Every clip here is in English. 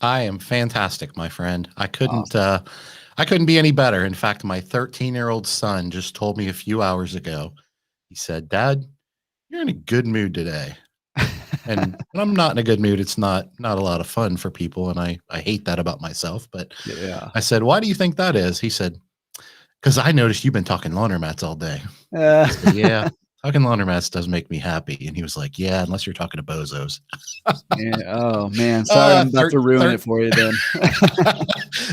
I am fantastic, my friend. Awesome. I couldn't be any better. In fact, my 13-year-old son just told me a few hours ago. He said, "Dad, you're in a good mood today." And when I'm not in a good mood, it's not a lot of fun for people, and I hate that about myself. But Yeah. I said, "Why do you think that is?" He said, "Because I noticed you've been talking laundromats all day." Uh, I said, "Yeah, talking laundromats does make me happy." And he was like, "Yeah, unless you're talking to bozos." yeah. Oh man. Sorry, I'm about to ruin it for you then.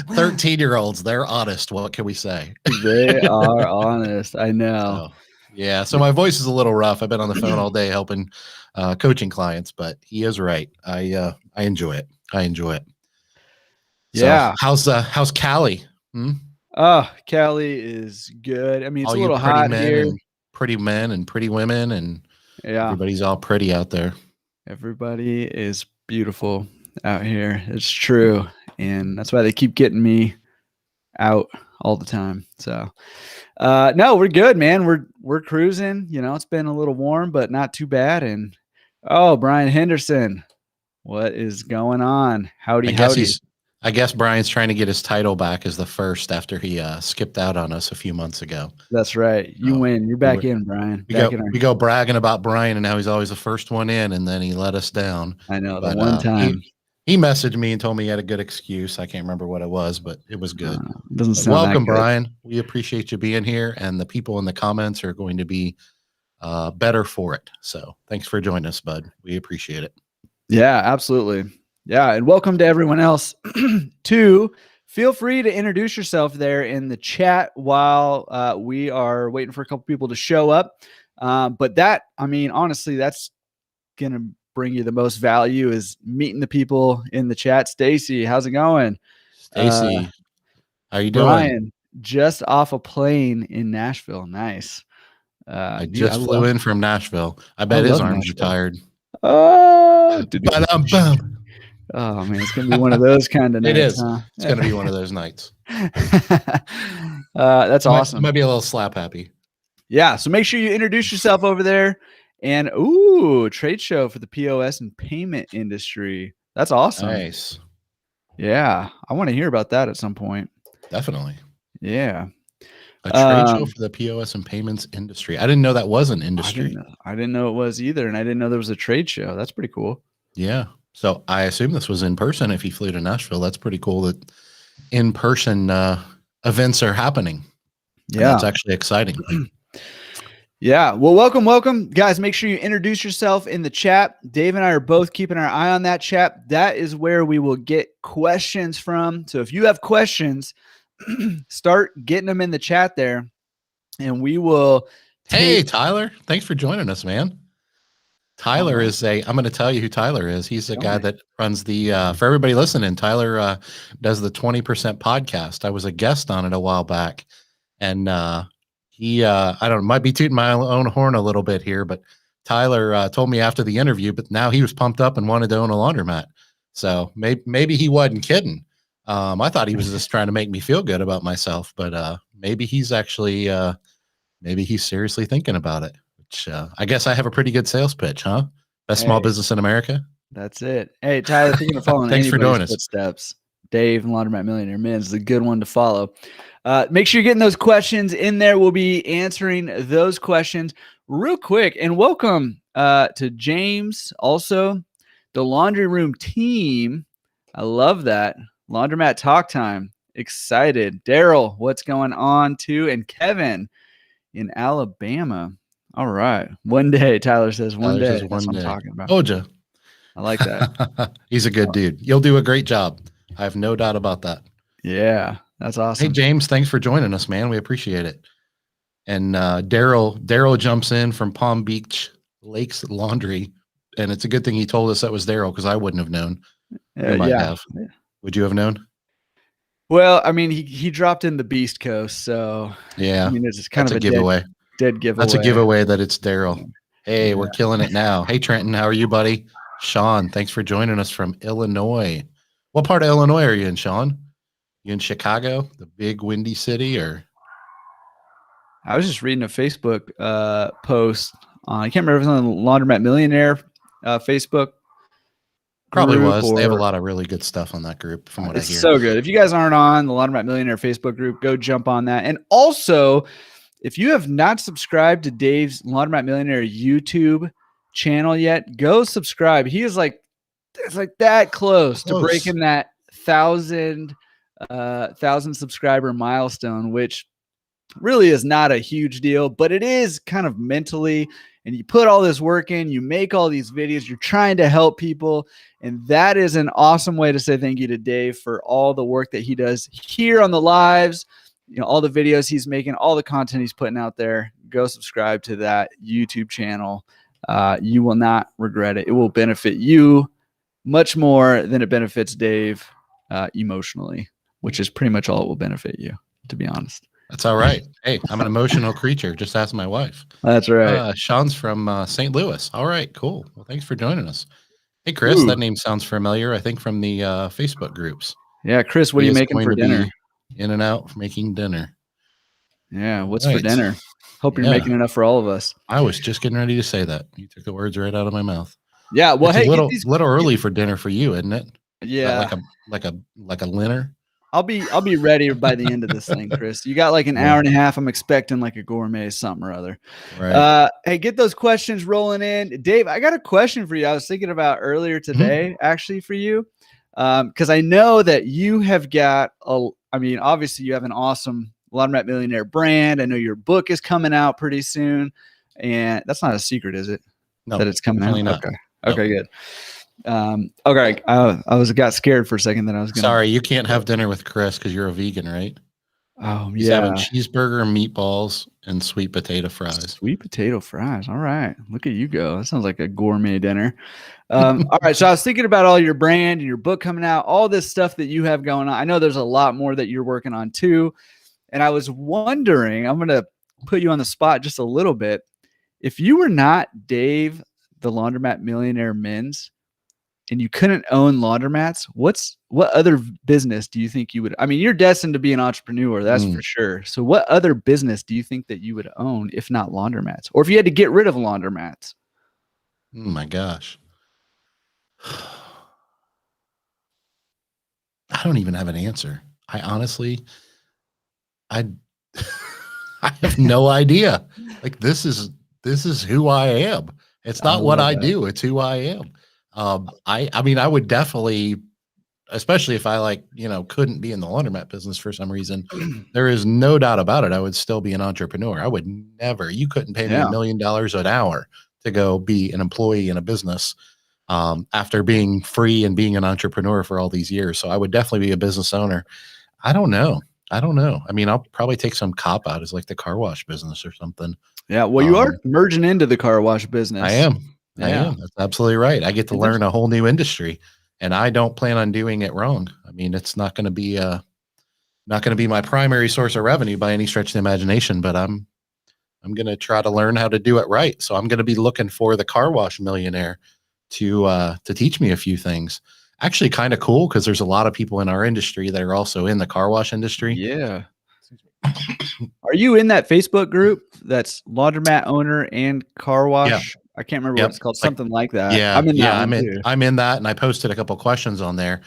13-year-olds, they're honest. What can we say? They are honest. I know. So, yeah. So my voice is a little rough. I've been on the phone all day helping coaching clients, but he is right. I enjoy it. I enjoy it. So Yeah. how's Cali? Hmm? Oh, Cali is good. I mean, it's All a you little pretty hot men here. and pretty men and pretty women and Yeah. everybody's all pretty out there. Everybody is beautiful out here. It's true. And that's why they keep getting me out all the time. So no, we're good, man. We're cruising. You know, it's been a little warm, but not too bad. And oh, Brian Henderson, what is going on? I Howdy, guess howdy. he's I guess Brian's trying to get his title back as the first after he skipped out on us a few months ago. That's right. You So win. You're we back were in, Brian. we Back go in our. we go bragging about Brian and how he's always the first one in, and then he let us down. I know the But one time. he messaged me and told me he had a good excuse. I can't remember what it was, but it was good. Doesn't But sound that welcome, good. Brian. We appreciate you being here, and the people in the comments are going to be better for it. So thanks for joining us, bud. We appreciate it. Yeah, absolutely. Yeah, and welcome to everyone else too. Feel free to introduce yourself there in the chat while we are waiting for a couple people to show up. But that, I mean, honestly, that's gonna bring you the most value is meeting the people in the chat. Stacy, how's it going? Stacy, how you doing? Brian, just off a plane in Nashville. Nice. I I just flew love in from Nashville. I I bet his love arms are Nashville. tired. Oh, Ba-dum-bum. oh man, it's gonna be one of those kind of It nights, is. huh? It's going to be one of those nights. That's I might awesome. be a little slap happy. Yeah, so make sure you introduce yourself over there. And ooh, trade show for the POS and payment industry. That's awesome. Nice. Yeah, I want to hear about that at some point. Definitely. Yeah. A trade show for the POS and payments industry. I didn't know that was an industry. I didn't know it was either, and I didn't know there was a trade show. That's pretty cool. Yeah. So I assume this was in person. If he flew to Nashville, that's pretty cool that in person events are happening. And Yeah. that's actually exciting. Yeah. Well, welcome, guys. Make sure you introduce yourself in the chat. Dave and I are both keeping our eye on that chat. That is where we will get questions from. So if you have questions, start getting them in the chat there, and we will. Hey, Tyler. Thanks for joining us, man. Tyler is I'm going to tell you who Tyler is. He's the guy that runs the, for everybody listening, Tyler does the 20% podcast. I was a guest on it a while back. And he, I don't know, might be tooting my own horn a little bit here, but Tyler told me after the interview, but now he was pumped up and wanted to own a laundromat. So maybe he wasn't kidding. I thought he was just trying to make me feel good about myself, but maybe he's actually, maybe he's seriously thinking about it. I guess I have a pretty good sales pitch, huh? Best small business in America. That's it. Hey, Tyler, if you're going to follow in Thanks for doing anybody's footsteps, Dave and Laundromat Millionaire Men is a good one to follow. Make sure you're getting those questions in there. We'll be answering those questions real quick. And welcome to James, also the Laundry Room team. I love that. Laundromat Talk Time. Excited. Daryl, what's going on too? And Kevin in Alabama. All right. One day, Tyler says one day. That's what I'm talking about. Oja. I like that. He's a good dude. You'll do a great job. I have no doubt about that. Yeah, that's awesome. Hey, James, thanks for joining us, man. We appreciate it. And Daryl jumps in from Palm Beach Lakes Laundry. And it's a good thing he told us that was Daryl because I wouldn't have known. You might have. Would you have known? Well, I mean, he dropped in the Beast Coast, so yeah, I mean, it's kind of a giveaway. Dead giveaway. That's a giveaway that it's Daryl. Hey, we're killing it now. Hey, Trenton, how are you, buddy? Sean, thanks for joining us from Illinois. What part of Illinois are you in, Sean? You in Chicago, the big windy city, or? I was just reading a Facebook post. I can't remember if it was on the Laundromat Millionaire Facebook. Probably group, was. They have a or lot of really good stuff on that group from what I it's hear. so good. If you guys aren't on the Laundromat Millionaire Facebook group, go jump on that. And also, if you have not subscribed to Dave's Laundromat Millionaire YouTube channel yet, go subscribe. He is like, it's like that close to breaking that 1,000 subscriber milestone, which really is not a huge deal, but it is kind of mentally. And you put all this work in, you make all these videos, you're trying to help people. And that is an awesome way to say thank you to Dave for all the work that he does here on the lives, all the videos he's making, all the content he's putting out there. Go subscribe to that YouTube channel. You will not regret it. It will benefit you much more than it benefits Dave emotionally, which is pretty much all it will benefit you, to be honest. That's all right. Hey, I'm an emotional creature. Just ask my wife. That's right. Sean's from St. Louis. All right, cool. Well, thanks for joining us. Hey, Chris, that name sounds familiar. I think from the Facebook groups. Yeah, Chris, what are you making for dinner? In and out making dinner. Yeah, what's for dinner? Hope you're making enough for all of us. I was just getting ready to say that. You took the words right out of my mouth. Yeah, well, it's a little early for dinner for you, isn't it? Yeah, like a dinner. I'll be ready by the end of this thing, Chris. You got like an hour and a half. I'm expecting like a gourmet something or other. Right. Hey, get those questions rolling in. Dave, I got a question for you. I was thinking about earlier today, actually, for you. Because I know that you have got obviously you have an awesome Laundromat Millionaire brand. I know your book is coming out pretty soon. And that's not a secret, is it? No, that it's coming out. Not. Okay. Okay, good. Okay. I got scared for a second that I was gonna. Sorry, you can't have dinner with Chris because you're a vegan, right? Oh, He's having cheeseburger, meatballs, and sweet potato fries. Sweet potato fries. All right. Look at you go. That sounds like a gourmet dinner. All right. So I was thinking about all your brand and your book coming out, all this stuff that you have going on. I know there's a lot more that you're working on too. And I was wondering, I'm going to put you on the spot just a little bit. If you were not Dave, the Laundromat Millionaire Men's, and you couldn't own laundromats, what other business do you think you would? I mean, you're destined to be an entrepreneur, that's for sure. So what other business do you think that you would own if not laundromats? Or if you had to get rid of laundromats? Oh my gosh. I don't even have an answer. I honestly, I have no idea. Like this is who I am. It's not what I do. It's who I am. I mean, I would definitely, especially if I couldn't be in the laundromat business for some reason, there is no doubt about it. I would still be an entrepreneur. I would never, you couldn't pay me $1 million an hour to go be an employee in a business after being free and being an entrepreneur for all these years. So I would definitely be a business owner. I don't know. I mean, I'll probably take some cop out as like the car wash business or something. Yeah. Well, you are merging into the car wash business. I am. That's absolutely right. I get to learn a whole new industry, and I don't plan on doing it wrong. I mean, it's not going to be my primary source of revenue by any stretch of the imagination, but I'm going to try to learn how to do it right. So I'm going to be looking for the car wash millionaire to teach me a few things. Actually, kind of cool because there's a lot of people in our industry that are also in the car wash industry. Yeah. Are you in that Facebook group that's laundromat owner and car wash? Yeah. I can't remember what it's called. Something like that. Yeah. I'm in that. And I posted a couple of questions on there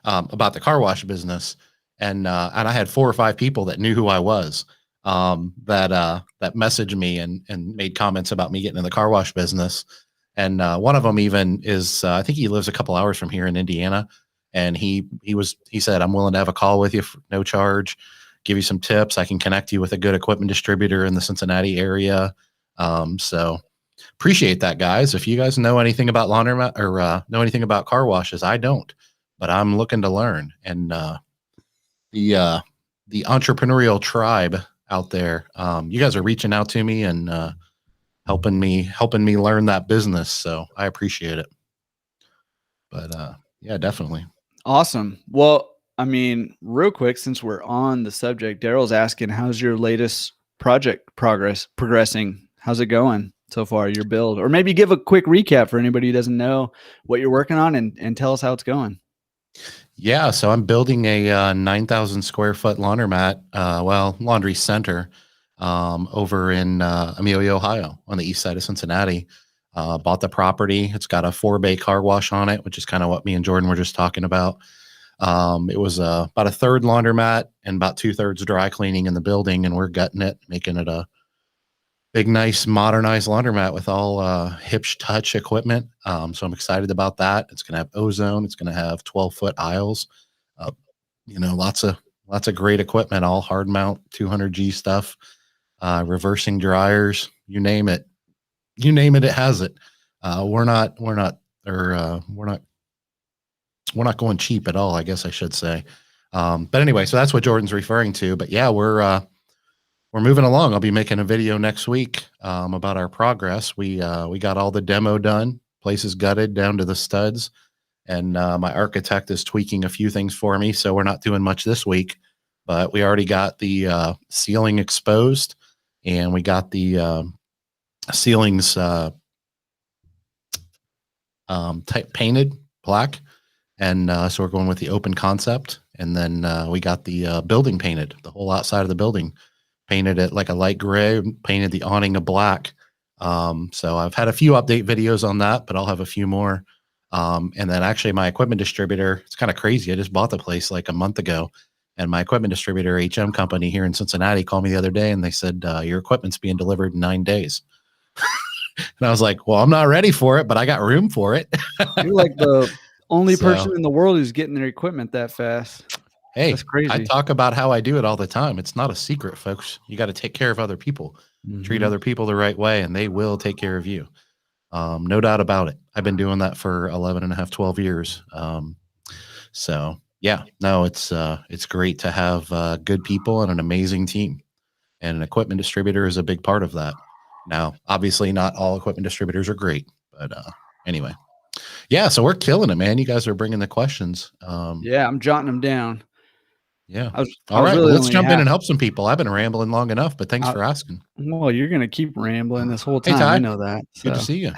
about the car wash business. And I had 4 or 5 people that knew who I was that messaged me and made comments about me getting in the car wash business. And one of them even is, I think he lives a couple hours from here in Indiana. And he said, I'm willing to have a call with you for no charge, give you some tips. I can connect you with a good equipment distributor in the Cincinnati area. So appreciate that, guys. If you guys know anything about laundromat or know anything about car washes, I don't, but I'm looking to learn. And the entrepreneurial tribe out there, you guys are reaching out to me and helping me learn that business. So I appreciate it. But yeah, definitely. Awesome. Well, I mean, real quick, since we're on the subject, Daryl's asking, how's your latest project progressing? How's it going so far, your build? Or maybe give a quick recap for anybody who doesn't know what you're working on and tell us how it's going. Yeah, so I'm building a 9,000 square foot laundromat, laundry center over in Amelia, Ohio on the east side of Cincinnati. Bought the property. It's got a 4-bay car wash on it, which is kind of what me and Jordan were just talking about. It was about a third laundromat and about 2/3 dry cleaning in the building, and we're gutting it, making it a big, nice, modernized laundromat with all Hipsch touch equipment. So I'm excited about that. It's going to have ozone. It's going to have 12-foot aisles. Lots of great equipment, all hard mount 200G stuff, reversing dryers, you name it. It has it. We're not going cheap at all, I guess I should say. But anyway, so that's what Jordan's referring to. But yeah, we're moving along. I'll be making a video next week about our progress. We got all the demo done. Place is gutted down to the studs, and my architect is tweaking a few things for me. So we're not doing much this week, but we already got the ceiling exposed, and we got the ceilings painted black, and so we're going with the open concept. And then we got the building painted, the whole outside of the building, painted it like a light gray, painted the awning a black. So I've had a few update videos on that, but I'll have a few more. And then actually my equipment distributor, it's kind of crazy. I just bought the place like a month ago, and my equipment distributor, HM company here in Cincinnati, called me the other day and they said, your equipment's being delivered in 9 days. And I was like, well, I'm not ready for it, but I got room for it. You're like the only person in the world who's getting their equipment that fast. Hey, that's crazy. I talk about how I do it all the time. It's not a secret, folks. You got to take care of other people, treat other people the right way, and they will take care of you. No doubt about it. I've been doing that for 11 and a half, 12 years. So yeah, no, it's great to have good people and an amazing team, and an equipment distributor is a big part of that. Now, obviously not all equipment distributors are great, but anyway, yeah, so we're killing it, man. You guys are bringing the questions. Yeah, I'm jotting them down. Yeah. All right. Really, let's jump in and help some people. I've been rambling long enough, but thanks for asking. Well, you're going to keep rambling this whole time. Hey, Ty, I know that. Good to see you.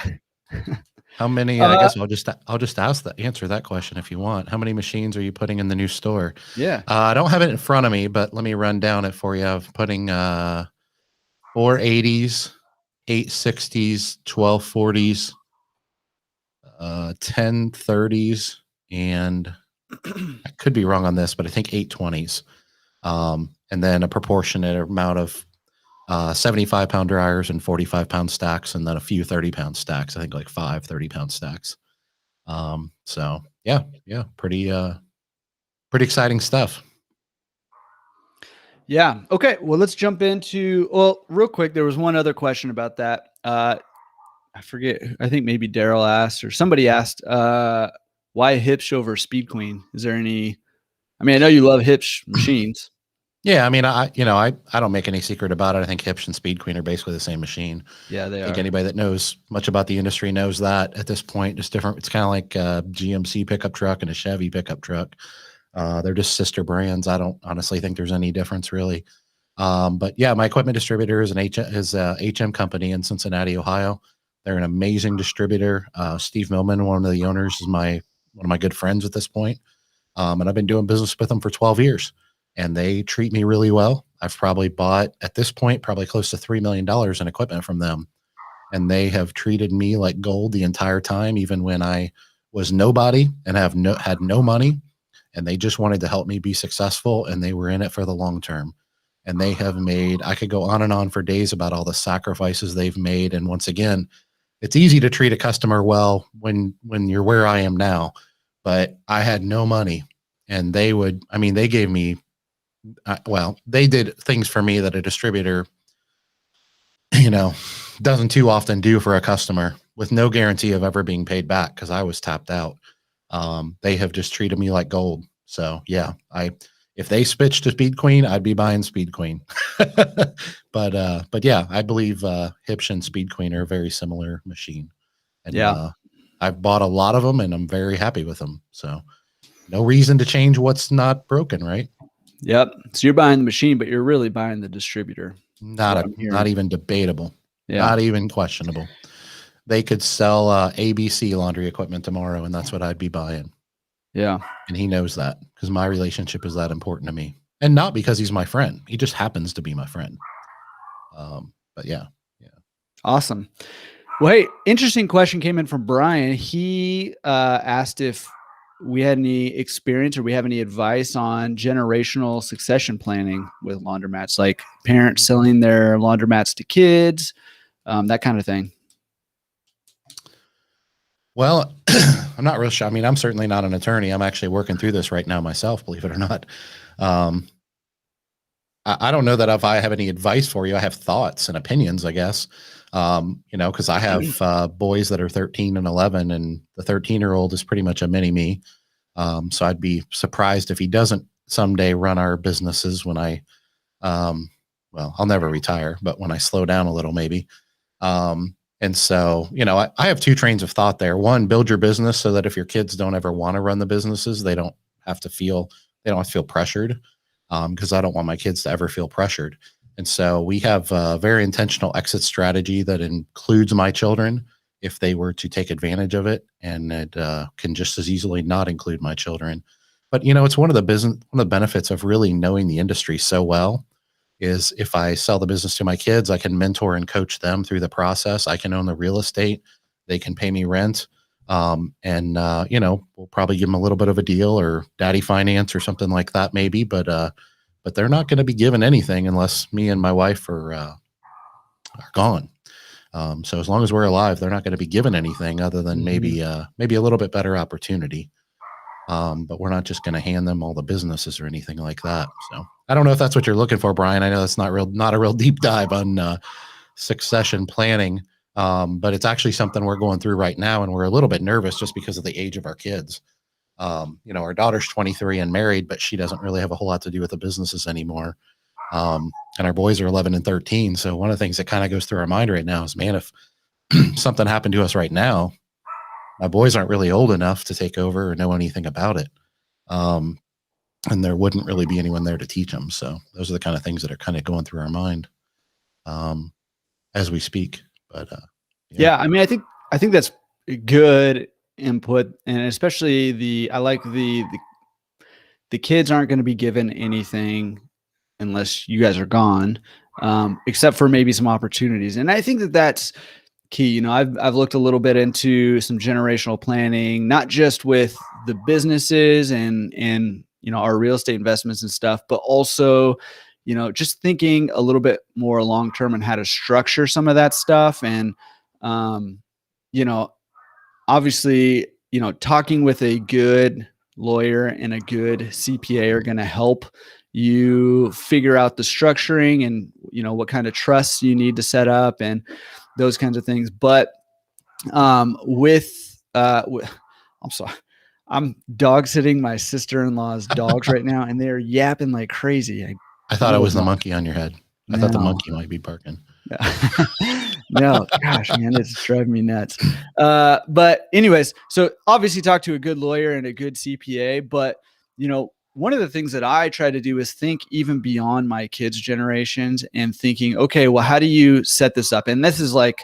How many, I guess I'll just answer that question if you want. How many machines are you putting in the new store? Yeah. I don't have it in front of me, but let me run down it for you. I'm putting 480s, 860s, 1240s, 1030s, and I could be wrong on this, but I think 820s. And then a proportionate amount of 75-pound dryers and 45-pound stacks, and then a few 30-pound stacks. I think like 5 30-pound stacks. So yeah, pretty exciting stuff. Yeah. Okay. Well, let's jump into, real quick. There was one other question about that. I forget. I think maybe Daryl asked, or somebody asked, why Hipsch over Speed Queen? Is there any, I know you love Hipsch machines. Yeah. I don't make any secret about it. I think Hipsch and Speed Queen are basically the same machine. Yeah, they are. I think anybody that knows much about the industry knows that at this point. Just different. It's kind of like a GMC pickup truck and a Chevy pickup truck. They're just sister brands. I don't honestly think there's any difference really. But yeah, my equipment distributor is a HM company in Cincinnati, Ohio. They're an amazing distributor. Steve Millman, one of the owners, is one of my good friends at this point. And I've been doing business with them for 12 years, and they treat me really well. I've probably bought at this point probably close to $3 million in equipment from them, and they have treated me like gold the entire time, even when I was nobody and had no money. And they just wanted to help me be successful, and they were in it for the long term. And they have made, I could go on and on for days about all the sacrifices they've made. And once again, it's easy to treat a customer well when you're where I am now, but I had no money, and they gave me, they did things for me that a distributor, doesn't too often do for a customer, with no guarantee of ever being paid back, because I was tapped out. They have just treated me like gold. So yeah, if they switched to Speed Queen, I'd be buying Speed Queen. But yeah, I believe Hipsch and Speed Queen are a very similar machine. And I've bought a lot of them, and I'm very happy with them. So no reason to change what's not broken, right? Yep. So you're buying the machine, but you're really buying the distributor. Not even debatable. Yeah. Not even questionable. They could sell ABC laundry equipment tomorrow, and that's what I'd be buying. Yeah. And he knows that, because my relationship is that important to me, and not because he's my friend. He just happens to be my friend. But yeah. Awesome. Well, hey, interesting question came in from Brian. He asked if we had any experience or we have any advice on generational succession planning with laundromats, like parents selling their laundromats to kids, that kind of thing. Well, I'm not real sure. I mean, I'm certainly not an attorney. I'm actually working through this right now myself, believe it or not. I don't know that if I have any advice for you. I have thoughts and opinions, I guess. Because I have boys that are 13 and 11, and the 13-year-old is pretty much a mini me. So I'd be surprised if he doesn't someday run our businesses when I'll never retire, but when I slow down a little, maybe. And so, I have two trains of thought there. One, build your business so that if your kids don't ever want to run the businesses, they don't have to feel pressured. Because I don't want my kids to ever feel pressured. And so we have a very intentional exit strategy that includes my children if they were to take advantage of it, and it can just as easily not include my children. But it's one of the benefits of really knowing the industry so well is if I sell the business to my kids, I can mentor and coach them through the process. I can own the real estate. They can pay me rent. We'll probably give them a little bit of a deal or daddy finance or something like that, maybe, but they're not going to be given anything unless me and my wife are gone. So as long as we're alive, they're not going to be given anything other than maybe a little bit better opportunity. But we're not just going to hand them all the businesses or anything like that. So I don't know if that's what you're looking for, Brian. I know that's not a real deep dive on succession planning. But it's actually something we're going through right now, and we're a little bit nervous just because of the age of our kids. Our daughter's 23 and married, but she doesn't really have a whole lot to do with the businesses anymore. And our boys are 11 and 13. So one of the things that kind of goes through our mind right now is, man, if something happened to us right now, my boys aren't really old enough to take over or know anything about it. And there wouldn't really be anyone there to teach them. So those are the kind of things that are kind of going through our mind as we speak. But yeah, I mean, I think that's good input, and especially I like the kids aren't going to be given anything unless you guys are gone, except for maybe some opportunities. And I think that's key. I've looked a little bit into some generational planning, not just with the businesses and our real estate investments and stuff, but also just thinking a little bit more long term and how to structure some of that stuff. And obviously, talking with a good lawyer and a good CPA are going to help you figure out the structuring and what kind of trusts you need to set up and those kinds of things. But I'm sorry, I'm dog sitting my sister-in-law's dogs right now, and they're yapping like crazy. I thought it was the monkey on your head. I thought the monkey might be barking. No, gosh, man, it's driving me nuts. But anyways, so obviously talk to a good lawyer and a good CPA. But one of the things that I try to do is think even beyond my kids' generations and thinking, okay, well, how do you set this up? And this is like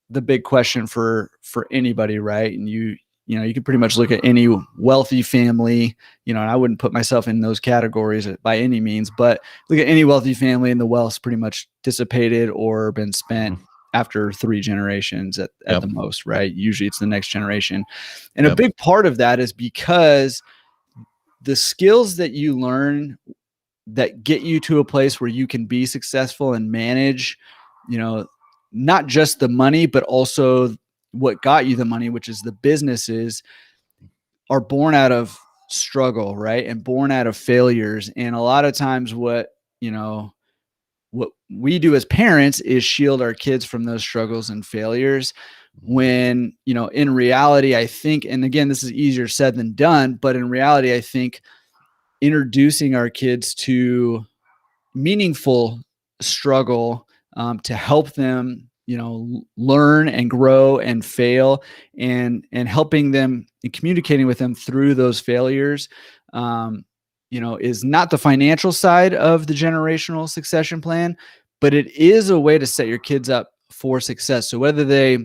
the big question for anybody, right? And you can pretty much look at any wealthy family, and I wouldn't put myself in those categories by any means, but look at any wealthy family and the wealth's pretty much dissipated or been spent after 3 generations at the most, right? Usually it's the next generation. And a big part of that is because the skills that you learn that get you to a place where you can be successful and manage, not just the money, but also what got you the money, which is the businesses, are born out of struggle, right? And born out of failures. And a lot of times what we do as parents is shield our kids from those struggles and failures when, in reality, I think, and again, this is easier said than done, but in reality, I think introducing our kids to meaningful struggle to help them, learn and grow and fail, and helping them and communicating with them through those failures, is not the financial side of the generational succession plan, but it is a way to set your kids up for success. So whether they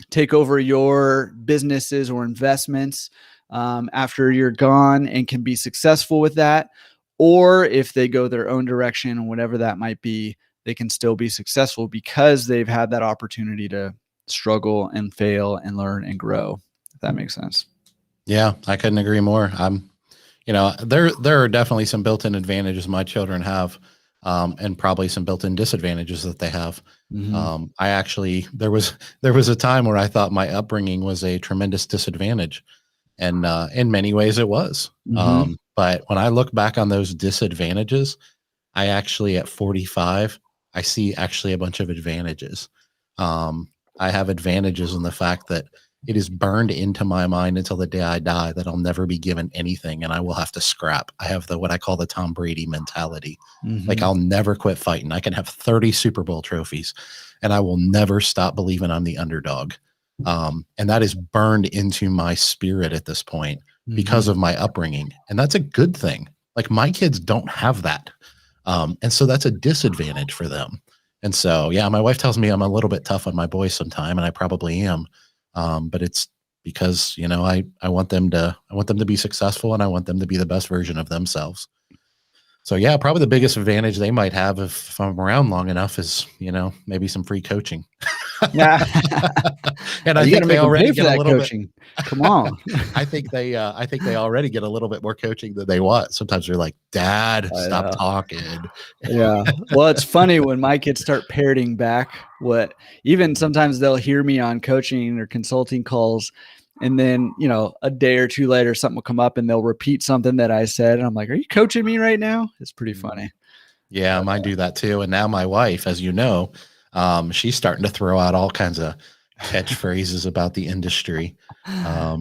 take over your businesses or investments after you're gone and can be successful with that, or if they go their own direction, whatever that might be, they can still be successful because they've had that opportunity to struggle and fail and learn and grow, if that makes sense. Yeah, I couldn't agree more. There are definitely some built-in advantages my children have, and probably some built-in disadvantages that they have. I actually there was a time where I thought my upbringing was a tremendous disadvantage, and in many ways it was. But when I look back on those disadvantages, I actually at 45, I see actually a bunch of advantages. I have advantages in the fact that it is burned into my mind until the day I die that I'll never be given anything and I will have to scrap. I have what I call the Tom Brady mentality. Like I'll never quit fighting. I can have 30 Super Bowl trophies and I will never stop believing I'm the underdog. And that is burned into my spirit at this point because of my upbringing. And that's a good thing. Like my kids don't have that. And so that's a disadvantage for them. And so, yeah, my wife tells me I'm a little bit tough on my boys sometime, and I probably am. But it's because, I want them to be successful and I want them to be the best version of themselves. So yeah, probably the biggest advantage they might have if I'm around long enough is, maybe some free coaching. Yeah. And I think they already get a little coaching. Come on. I think they already get a little bit more coaching than they want. Sometimes they're like, Dad, stop talking. Yeah. Well, it's funny when my kids start parroting back even sometimes they'll hear me on coaching or consulting calls. And then, a day or two later, something will come up and they'll repeat something that I said. And I'm like, are you coaching me right now? It's pretty funny. Yeah, mine do that too. And now my wife, as you know, she's starting to throw out all kinds of catchphrases about the industry. Yeah,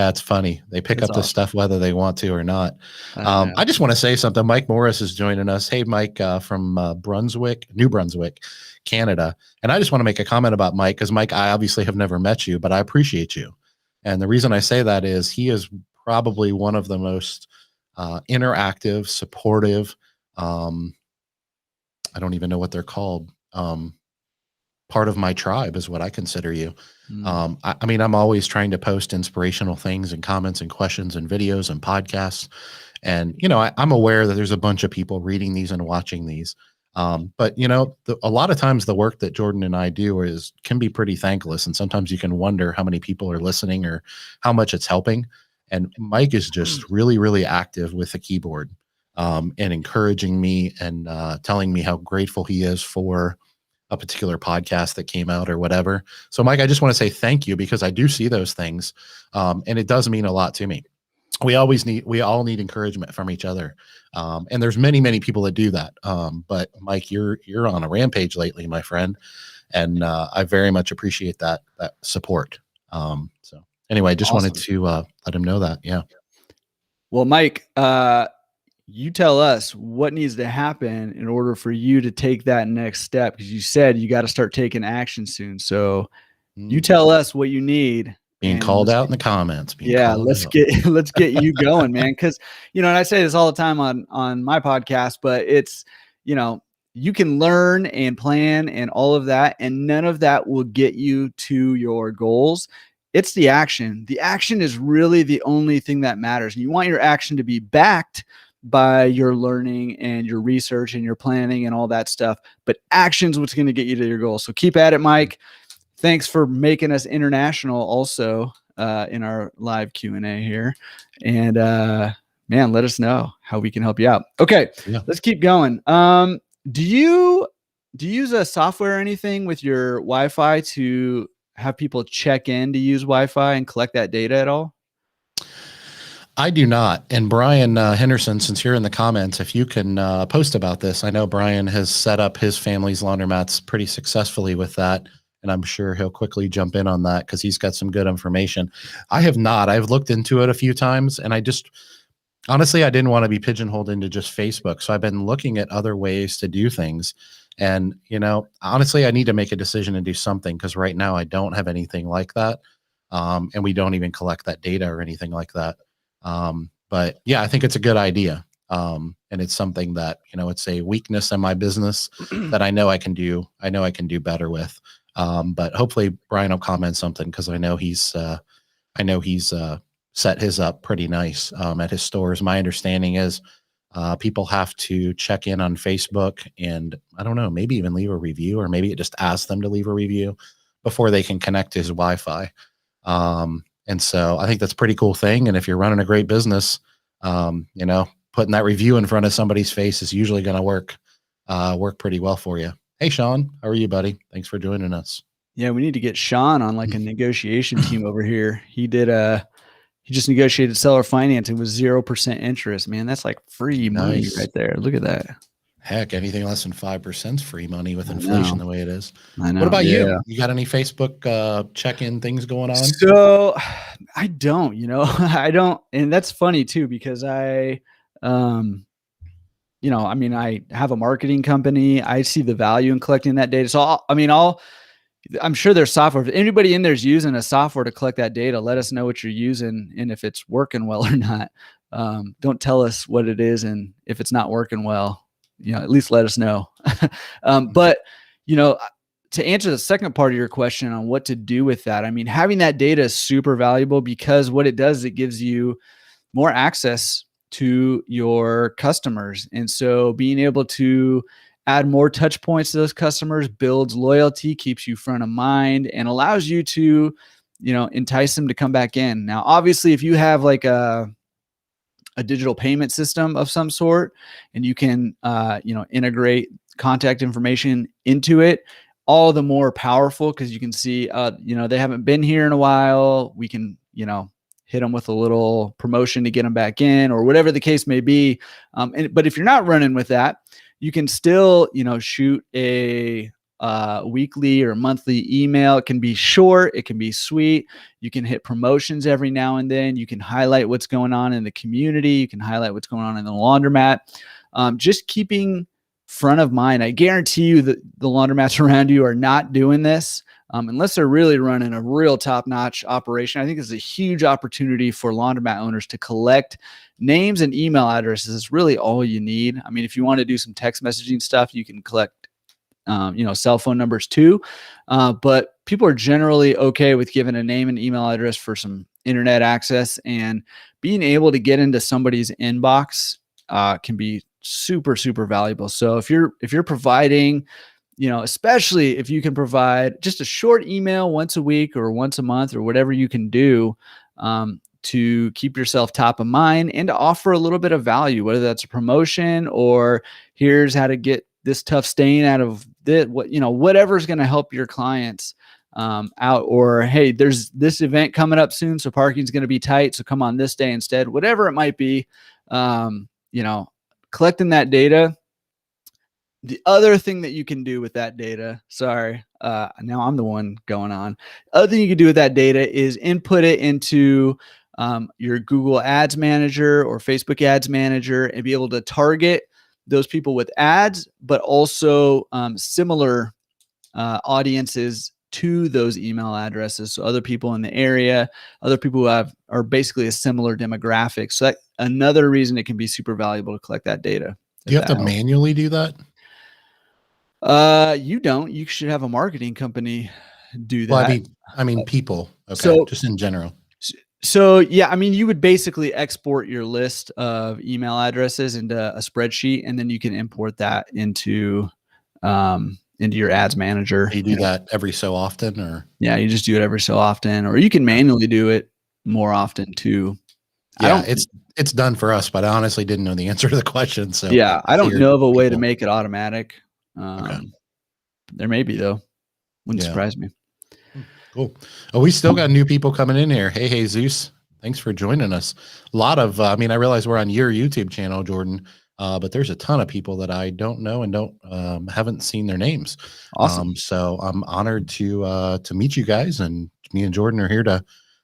it's funny. They pick up this stuff whether they want to or not. I just want to say something. Mike Morris is joining us. Hey, Mike, from New Brunswick, Canada. And I just want to make a comment about Mike because Mike, I obviously have never met you, but I appreciate you. And the reason I say that is he is probably one of the most interactive, supportive, I don't even know what they're called. Part of my tribe is what I consider you. I mean, I'm always trying to post inspirational things and comments and questions and videos and podcasts. And, I'm aware that there's a bunch of people reading these and watching these. But, a lot of times the work that Jordan and I do can be pretty thankless. And sometimes you can wonder how many people are listening or how much it's helping. And Mike is just really, really active with the keyboard. And encouraging me and telling me how grateful he is for a particular podcast that came out or whatever. So, Mike, I just want to say thank you because I do see those things, and it does mean a lot to me. We all need encouragement from each other, and there's many, many people that do that. But Mike, you're on a rampage lately, my friend, and I very much appreciate that support. So, anyway, I just wanted to let him know that. Yeah. Well, Mike, you tell us what needs to happen in order for you to take that next step. Because you said you got to start taking action soon. So you tell us what you need. Being called out in the comments. Let's get you going, man. Because, and I say this all the time on my podcast, but it's, you can learn and plan and all of that, and none of that will get you to your goals. It's the action. The action is really the only thing that matters. And you want your action to be backed by your learning and your research and your planning and all that stuff. But action's what's going to get you to your goal. So keep at it, Mike. Thanks for making us international also in our live Q&A here. And man, let us know how we can help you out. Okay, Let's keep going. Do you use a software or anything with your Wi-Fi to have people check in to use Wi-Fi and collect that data at all? I do not. And Brian Henderson, since you're in the comments, if you can post about this, I know Brian has set up his family's laundromats pretty successfully with that. And I'm sure he'll quickly jump in on that because he's got some good information. I have not. I've looked into it a few times and honestly, I didn't want to be pigeonholed into just Facebook. So I've been looking at other ways to do things. And, honestly, I need to make a decision and do something because right now I don't have anything like that. And we don't even collect that data or anything like that. But yeah, I think it's a good idea. And it's something that, it's a weakness in my business that I know I can do better with. But hopefully Brian will comment something because I know he's set his up pretty nice, at his stores. My understanding is, people have to check in on Facebook and I don't know, maybe even leave a review, or maybe it just asks them to leave a review. before they can connect to his Wi-Fi. And so I think that's a pretty cool thing. And if you're running a great business, putting that review in front of somebody's face is usually going to work pretty well for you. Hey, Sean, how are you, buddy? Thanks for joining us. Yeah, we need to get Sean on like a negotiation team over here. He just negotiated seller financing with 0% interest. Man, that's like free money right there. Look at that. Heck, anything less than 5% is free money with inflation the way it is. I know. What about you? You got any Facebook check-in things going on? So I don't, I don't. And that's funny too, because I have a marketing company. I see the value in collecting that data. So I'm sure there's software. If anybody in there's using a software to collect that data, let us know what you're using and if it's working well or not. Don't tell us what it is. And if it's not working well, at least let us know. But to answer the second part of your question on what to do with that, I mean, having that data is super valuable because what it does, it gives you more access to your customers. And so being able to add more touch points to those customers builds loyalty, keeps you front of mind, and allows you to, entice them to come back in. Now, obviously, if you have like a digital payment system of some sort and you can, integrate contact information into it, all the more powerful because you can see, they haven't been here in a while. We can, hit them with a little promotion to get them back in or whatever the case may be. But if you're not running with that, you can still, shoot a weekly or monthly email. It can be short. It can be sweet. You can hit promotions every now and then. You can highlight what's going on in the community. You can highlight what's going on in the laundromat. Just keeping front of mind. I guarantee you that the laundromats around you are not doing this unless they're really running a real top-notch operation. I think it's a huge opportunity for laundromat owners to collect names and email addresses. Is really all you need. I mean, if you want to do some text messaging stuff, you can collect, cell phone numbers too. But people are generally okay with giving a name and email address for some internet access, and being able to get into somebody's inbox can be super, super valuable. So if you're providing, especially if you can provide just a short email once a week or once a month or whatever you can do to keep yourself top of mind and to offer a little bit of value, whether that's a promotion or here's how to get this tough stain out of this, whatever's going to help your clients out, or, hey, there's this event coming up soon, so parking's going to be tight, so come on this day instead, whatever it might be, collecting that data. The other thing that you can do with that data, now I'm the one going on. Other thing you can do with that data is input it into your Google Ads Manager or Facebook Ads Manager and be able to target those people with ads, but also similar audiences to those email addresses. So other people in the area, other people who are basically a similar demographic. So that's another reason it can be super valuable to collect that data. Do you have to manually do that? You don't. You should have a marketing company do that. Well, I mean people. Okay, so, just in general. So yeah, I mean, you would basically export your list of email addresses into a spreadsheet, and then you can import that into your ads manager. You do that every so often, or? Yeah, you just do it every so often, or you can manually do it more often too. Yeah, it's done for us, but I honestly didn't know the answer to the question. So yeah, I don't know of a way to make it automatic. Okay. There may be, though. Wouldn't surprise me. Cool. Oh, we still got new people coming in here. Hey, Jesus. Thanks for joining us. A lot of, I realize we're on your YouTube channel, Jordan, but there's a ton of people that I don't know and haven't seen their names. Awesome. So I'm honored to meet you guys, and me and Jordan are here to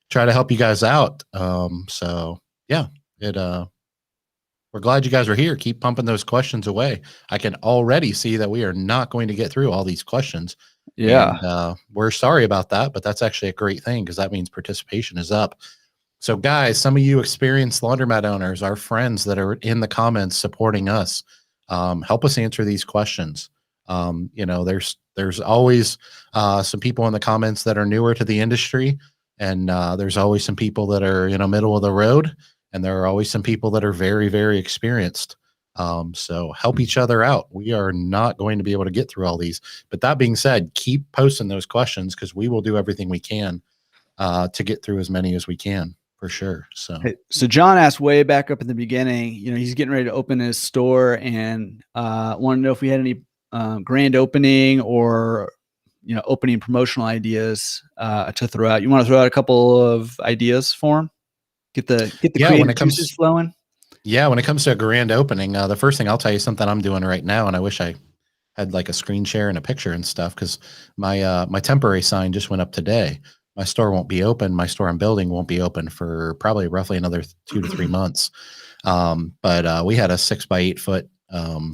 try to help you guys out. So yeah, we're glad you guys are here. Keep pumping those questions away. I can already see that we are not going to get through all these questions. Yeah. And, we're sorry about that, but that's actually a great thing because that means participation is up. So guys, some of you experienced laundromat owners, our friends that are in the comments supporting us, help us answer these questions. There's always some people in the comments that are newer to the industry, and there's always some people that are, middle of the road. And there are always some people that are very, very experienced. So help each other out. We are not going to be able to get through all these. But that being said, keep posting those questions because we will do everything we can to get through as many as we can for sure. So, Hey, so John asked way back up in the beginning, he's getting ready to open his store and wanted to know if we had any grand opening or, opening promotional ideas to throw out. You want to throw out a couple of ideas for him? Get the yeah, when creative it comes, juices flowing. yeah, when it comes to a grand opening, the first thing I'll tell you something I'm doing right now, and I wish I had like a screen share and a picture and stuff because my temporary sign just went up today. My store won't be open. My store I'm building won't be open for probably roughly another 2 to 3 months. But we had a 6 by 8 foot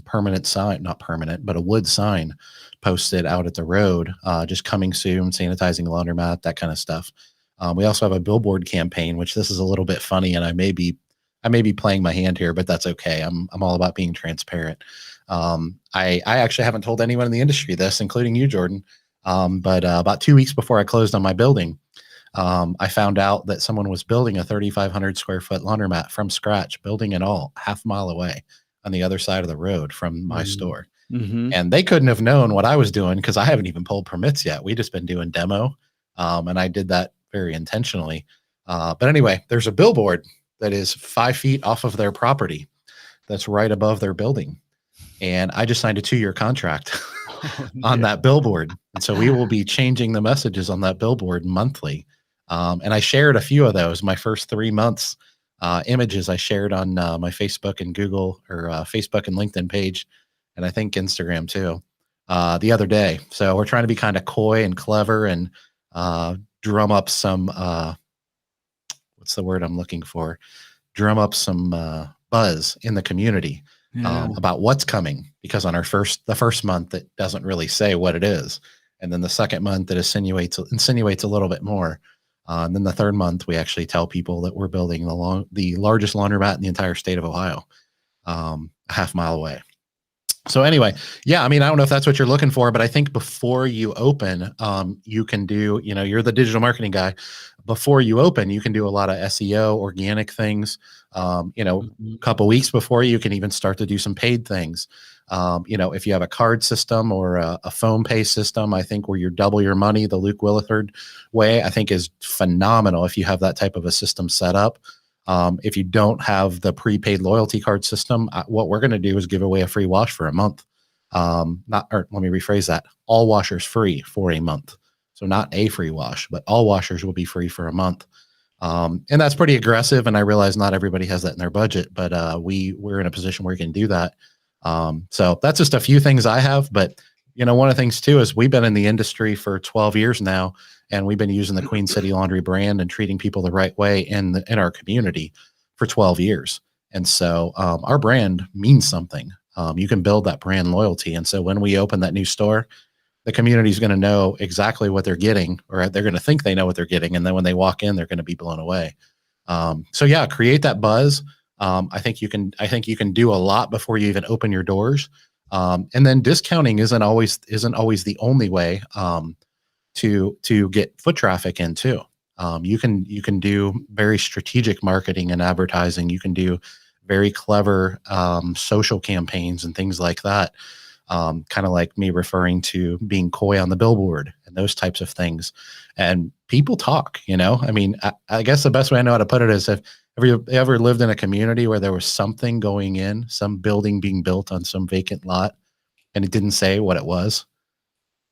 permanent sign, not permanent, but a wood sign posted out at the road, just coming soon, sanitizing the laundromat, that kind of stuff. We also have a billboard campaign, which this is a little bit funny, and I may be playing my hand here, but that's okay. I'm all about being transparent. I actually haven't told anyone in the industry this, including you, Jordan. But about 2 weeks before I closed on my building, I found out that someone was building a 3,500 square foot laundromat from scratch, building it all half a mile away on the other side of the road from my store. Mm-hmm. And they couldn't have known what I was doing because I haven't even pulled permits yet. We just been doing demo. And I did that very intentionally. But anyway, there's a billboard that is 5 feet off of their property that's right above their building. And I just signed a 2-year contract on that billboard. And so we will be changing the messages on that billboard monthly. And I shared a few of those, my first 3 months images I shared on my Facebook and Google or Facebook and LinkedIn page. And I think Instagram too, the other day. So we're trying to be kind of coy and clever and drum up some, what's the word I'm looking for? Drum up some buzz in the community. About what's coming, because on the first month it doesn't really say what it is, and then the second month it insinuates a little bit more, and then the third month we actually tell people that we're building the largest laundromat in the entire state of Ohio, a half mile away. So anyway, yeah, I mean, I don't know if that's what you're looking for, but I think before you open, you can do, you're the digital marketing guy. Before you open, you can do a lot of SEO, organic things. A couple weeks before, you can even start to do some paid things. If you have a card system or a phone pay system, I think where you double your money, the Luke Williford way, I think is phenomenal if you have that type of a system set up. If you don't have the prepaid loyalty card system, what we're going to do is give away a free wash for a month. Let me rephrase that. All washers free for a month. So not a free wash, but all washers will be free for a month. And that's pretty aggressive. And I realize not everybody has that in their budget, but we're in a position where we can do that. So that's just a few things I have. But, one of the things too is we've been in the industry for 12 years now, and we've been using the Queen City Laundry brand and treating people the right way in our community for 12 years. And so our brand means something. You can build that brand loyalty. And so when we open that new store, the community is going to know exactly what they're getting, or they're going to think they know what they're getting. And then when they walk in, they're going to be blown away. So yeah, create that buzz. I think you can do a lot before you even open your doors. And then discounting isn't always the only way to get foot traffic in too. You can do very strategic marketing and advertising. You can do very clever social campaigns and things like that. Kind of like me referring to being coy on the billboard and those types of things. And people talk, I mean, I guess the best way I know how to put it is, if you ever lived in a community where there was something going in, some building being built on some vacant lot, and it didn't say what it was,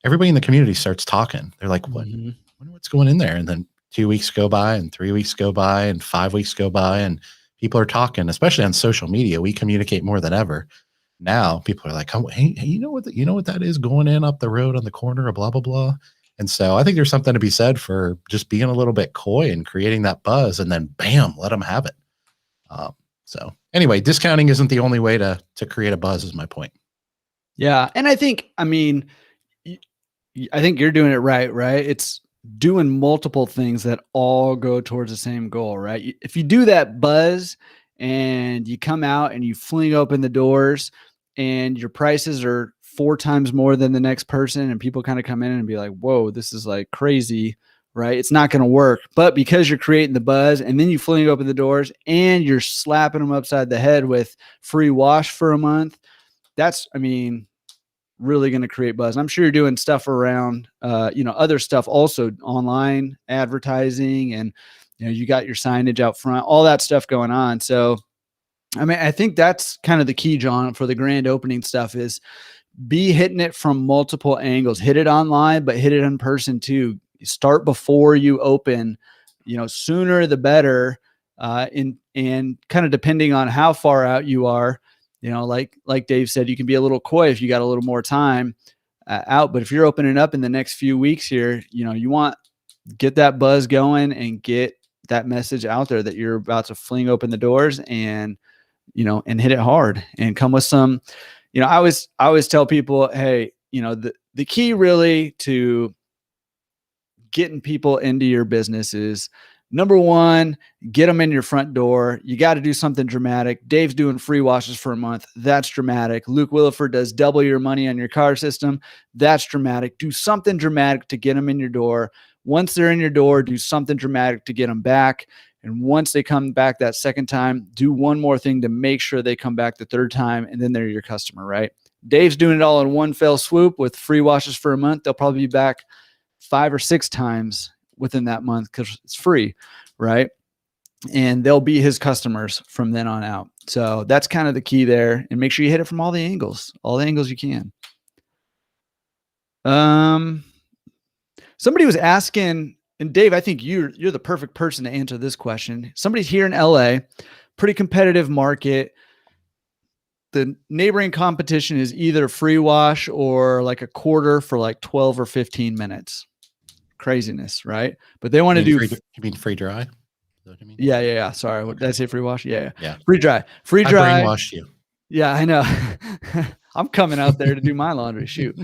everybody in the community starts talking. They're like, what? I wonder what's going in there. And then 2 weeks go by, and 3 weeks go by, and 5 weeks go by, and people are talking, especially on social media. We communicate more than ever. Now people are like, oh, hey, you know what that is going in up the road on the corner of blah, blah, blah. And so I think there's something to be said for just being a little bit coy and creating that buzz, and then bam, let them have it. So anyway, discounting isn't the only way to create a buzz, is my point. Yeah. And I think you're doing it right. It's doing multiple things that all go towards the same goal, right? If you do that buzz and you come out and you fling open the doors and your prices are 4 times more than the next person, and people kind of come in and be like, whoa, this is like crazy, right? It's not going to work. But because you're creating the buzz and then you fling open the doors and you're slapping them upside the head with free wash for a month, that's, I mean, really going to create buzz. I'm sure you're doing stuff around, other stuff also, online advertising, and, you got your signage out front, all that stuff going on. So, I mean, I think that's kind of the key, John, for the grand opening stuff is be hitting it from multiple angles. Hit it online, but hit it in person too. Start before you open, sooner the better. And kind of depending on how far out you are, like Dave said, you can be a little coy if you got a little more time out. But if you're opening up in the next few weeks here, you want get that buzz going and get that message out there that you're about to fling open the doors and hit it hard and come with some. I always tell people, hey, the key really to getting people into your business is, number one, get them in your front door. You got to do something dramatic. Dave's doing free washes for a month. That's dramatic. Luke Williford does double your money on your car system. That's dramatic. Do something dramatic to get them in your door. Once they're in your door, do something dramatic to get them back. And once they come back that second time, do one more thing to make sure they come back the third time, and then they're your customer, right? Dave's doing it all in one fell swoop with free washes for a month. They'll probably be back 5 or 6 times within that month because it's free, right? And they'll be his customers from then on out. So that's kind of the key there. And make sure you hit it from all the angles you can. Somebody was asking, and Dave, I think you're the perfect person to answer this question. Somebody's here in LA, pretty competitive market. The neighboring competition is either free wash or like a quarter for like 12 or 15 minutes. Craziness, right? But they want to do. You mean free dry? Is that what you mean? Yeah. Sorry, did I say free wash? Yeah. Free dry. I brainwashed you. Yeah, I know. I'm coming out there to do my laundry. Shoot.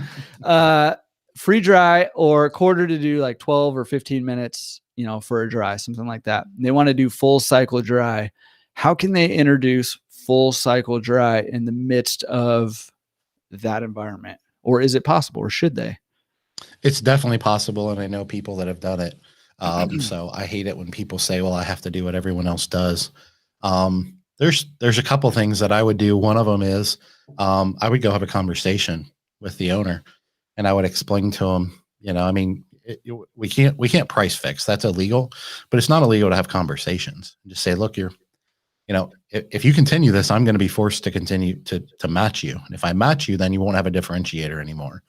Free dry or a quarter to do like 12 or 15 minutes, for a dry, something like that. And they want to do full cycle dry. How can they introduce full cycle dry in the midst of that environment? Or is it possible, or should they? It's definitely possible. And I know people that have done it. So I hate it when people say, well, I have to do what everyone else does. There's a couple things that I would do. One of them is, I would go have a conversation with the owner, and I would explain to him, we can't price fix. That's illegal, but it's not illegal to have conversations. Just say, look, if you continue this, I'm going to be forced to continue to match you. And if I match you, then you won't have a differentiator anymore.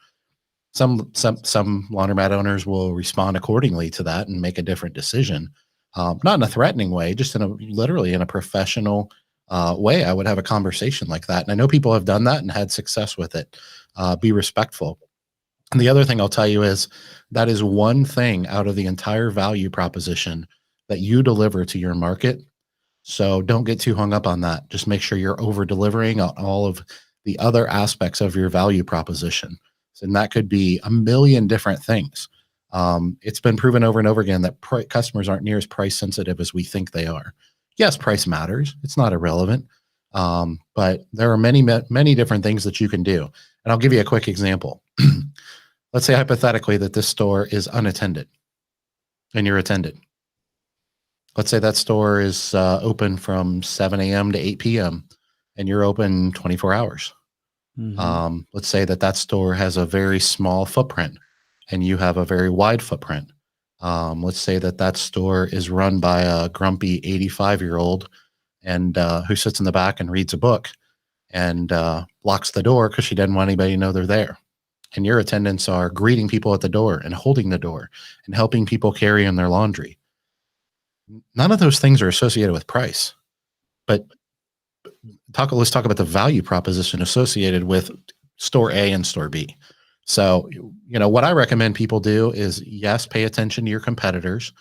Some laundromat owners will respond accordingly to that and make a different decision. Not in a threatening way, just literally in a professional way. I would have a conversation like that. And I know people have done that and had success with it. Be respectful. And the other thing I'll tell you is that is one thing out of the entire value proposition that you deliver to your market. So don't get too hung up on that. Just make sure you're over delivering on all of the other aspects of your value proposition. And that could be a million different things. It's been proven over and over again that customers aren't near as price sensitive as we think they are. Yes, price matters. It's not irrelevant. But there are many, many different things that you can do. And I'll give you a quick example. Let's say hypothetically that this store is unattended and you're attended. Let's say that store is open from 7 a.m. to 8 p.m. and you're open 24 hours. Mm-hmm. Let's say that store has a very small footprint and you have a very wide footprint. Let's say that store is run by a grumpy 85-year-old and who sits in the back and reads a book and locks the door because she doesn't want anybody to know they're there. And your attendants are greeting people at the door and holding the door and helping people carry in their laundry. None of those things are associated with price, but let's talk about the value proposition associated with store A and store B. So, what I recommend people do is, yes, pay attention to your competitors,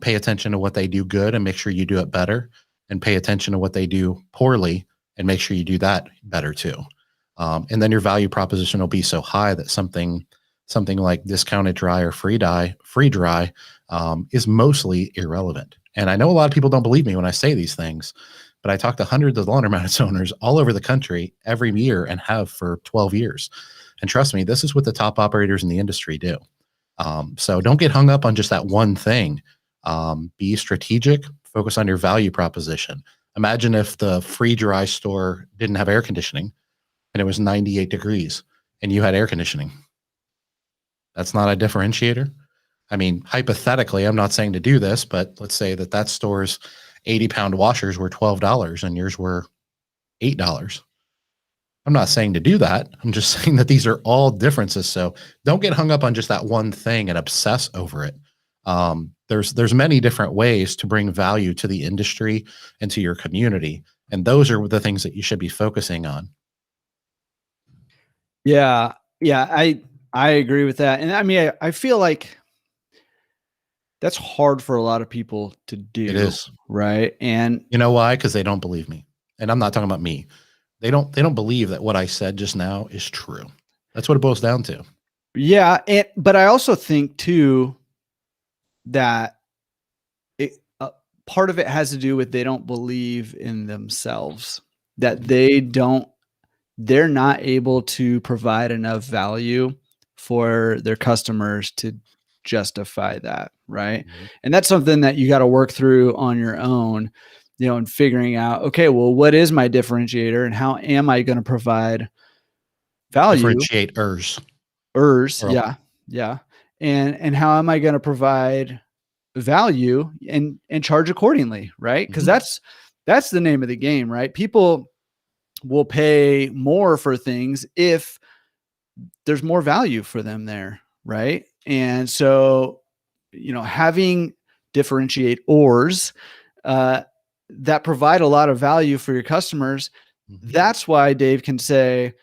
pay attention to what they do good and make sure you do it better, and pay attention to what they do poorly and make sure you do that better too. And then your value proposition will be so high that something like discounted dry or free dry is mostly irrelevant. And I know a lot of people don't believe me when I say these things, but I talk to hundreds of laundromat owners all over the country every year and have for 12 years. And trust me, this is what the top operators in the industry do. So don't get hung up on just that one thing. Be strategic, focus on your value proposition. Imagine if the free dry store didn't have air conditioning and it was 98 degrees and you had air conditioning. That's not a differentiator. I mean, hypothetically, I'm not saying to do this, but let's say that store's 80-pound washers were $12 and yours were $8. I'm not saying to do that. I'm just saying that these are all differences. So don't get hung up on just that one thing and obsess over it. There's many different ways to bring value to the industry and to your community. And those are the things that you should be focusing on. Yeah. Yeah. I agree with that. And I mean, I feel like that's hard for a lot of people to do. It is. Right. And you know why? Because they don't believe me. And I'm not talking about me. They don't believe that what I said just now is true. That's what it boils down to. Yeah. But I also think too, that part of it has to do with they don't believe in themselves, that they're not able to provide enough value for their customers to justify that. Right. Mm-hmm. And that's something that you got to work through on your own, and figuring out, okay, well, what is my differentiator and how am I going to provide value? Differentiators. Yeah. Yeah. And how am I going to provide value and charge accordingly, right? Because that's the name of the game, right? People will pay more for things if there's more value for them there, right? And so, having differentiators that provide a lot of value for your customers, that's why Dave can say,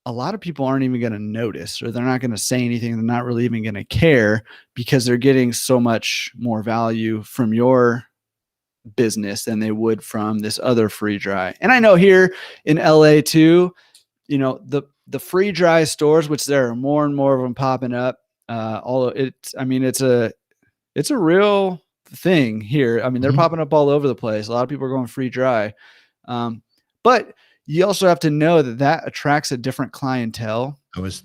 a lot of people aren't even going to notice, or they're not going to say anything. They're not really even going to care because they're getting so much more value from your business than they would from this other free dry. And I know here in LA too, the free dry stores, which there are more and more of them popping up. Although it's a real thing here. I mean, they're popping up all over the place. A lot of people are going free dry. But you also have to know that attracts a different clientele. I was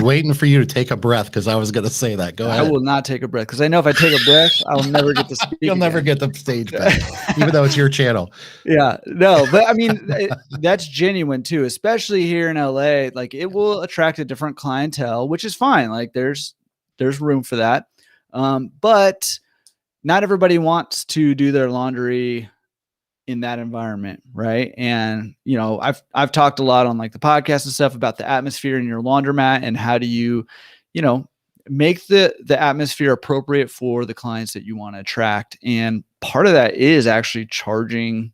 waiting for you to take a breath because I was going to say that. Go ahead. I will not take a breath because I know if I take a breath, I'll never get to speak. You'll never get the stage back, even though it's your channel. Yeah, no, but I mean, that's genuine too, especially here in LA. Like, it will attract a different clientele, which is fine. Like, there's room for that. But not everybody wants to do their laundry in that environment. Right. And, I've talked a lot on like the podcast and stuff about the atmosphere in your laundromat and how do you, make the atmosphere appropriate for the clients that you want to attract. And part of that is actually charging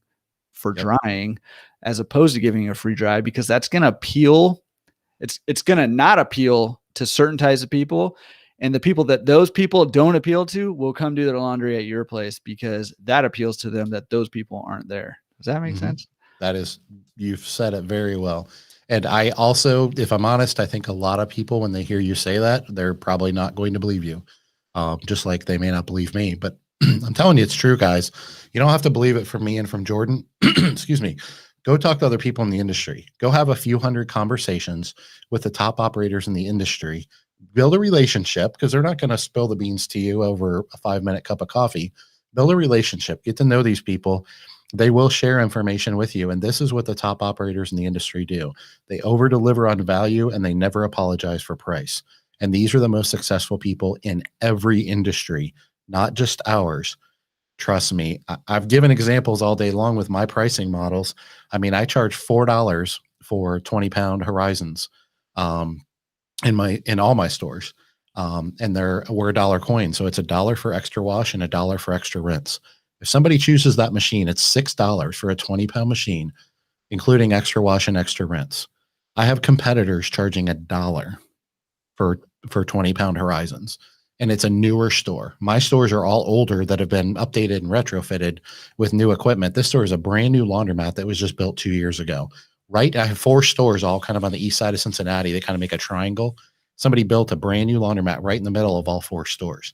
for drying as opposed to giving a free dry, because that's going to appeal. It's going to not appeal to certain types of people. And the people that those people don't appeal to will come do their laundry at your place because that appeals to them, that those people aren't there. Does that make sense? That is, you've said it very well. And I also, if I'm honest, I think a lot of people, when they hear you say that, they're probably not going to believe you. Just like they may not believe me, but I'm telling you, it's true, guys. You don't have to believe it from me and from Jordan. Excuse me. Go talk to other people in the industry. Go have a few hundred conversations with the top operators in the industry. Build a relationship, because they're not going to spill the beans to you over a 5-minute cup of coffee. Build a relationship. Get to know these people. They will share information with you. And this is what the top operators in the industry do. They over-deliver on value and they never apologize for price. And these are the most successful people in every industry, not just ours. Trust me. I've given examples all day long with my pricing models. I mean, I charge $4 for 20-pound Horizons. In all my stores, and we're $1 coin. So it's $1 for extra wash and $1 for extra rinse. If somebody chooses that machine, it's $6 for a 20-pound machine, including extra wash and extra rinse. I have competitors charging $1 for 20-pound Horizons, and it's a newer store. My stores are all older that have been updated and retrofitted with new equipment. This store is a brand new laundromat that was just built 2 years ago. Right, I have 4 stores all kind of on the east side of Cincinnati. They kind of make a triangle. Somebody built a brand new laundromat right in the middle of all 4 stores.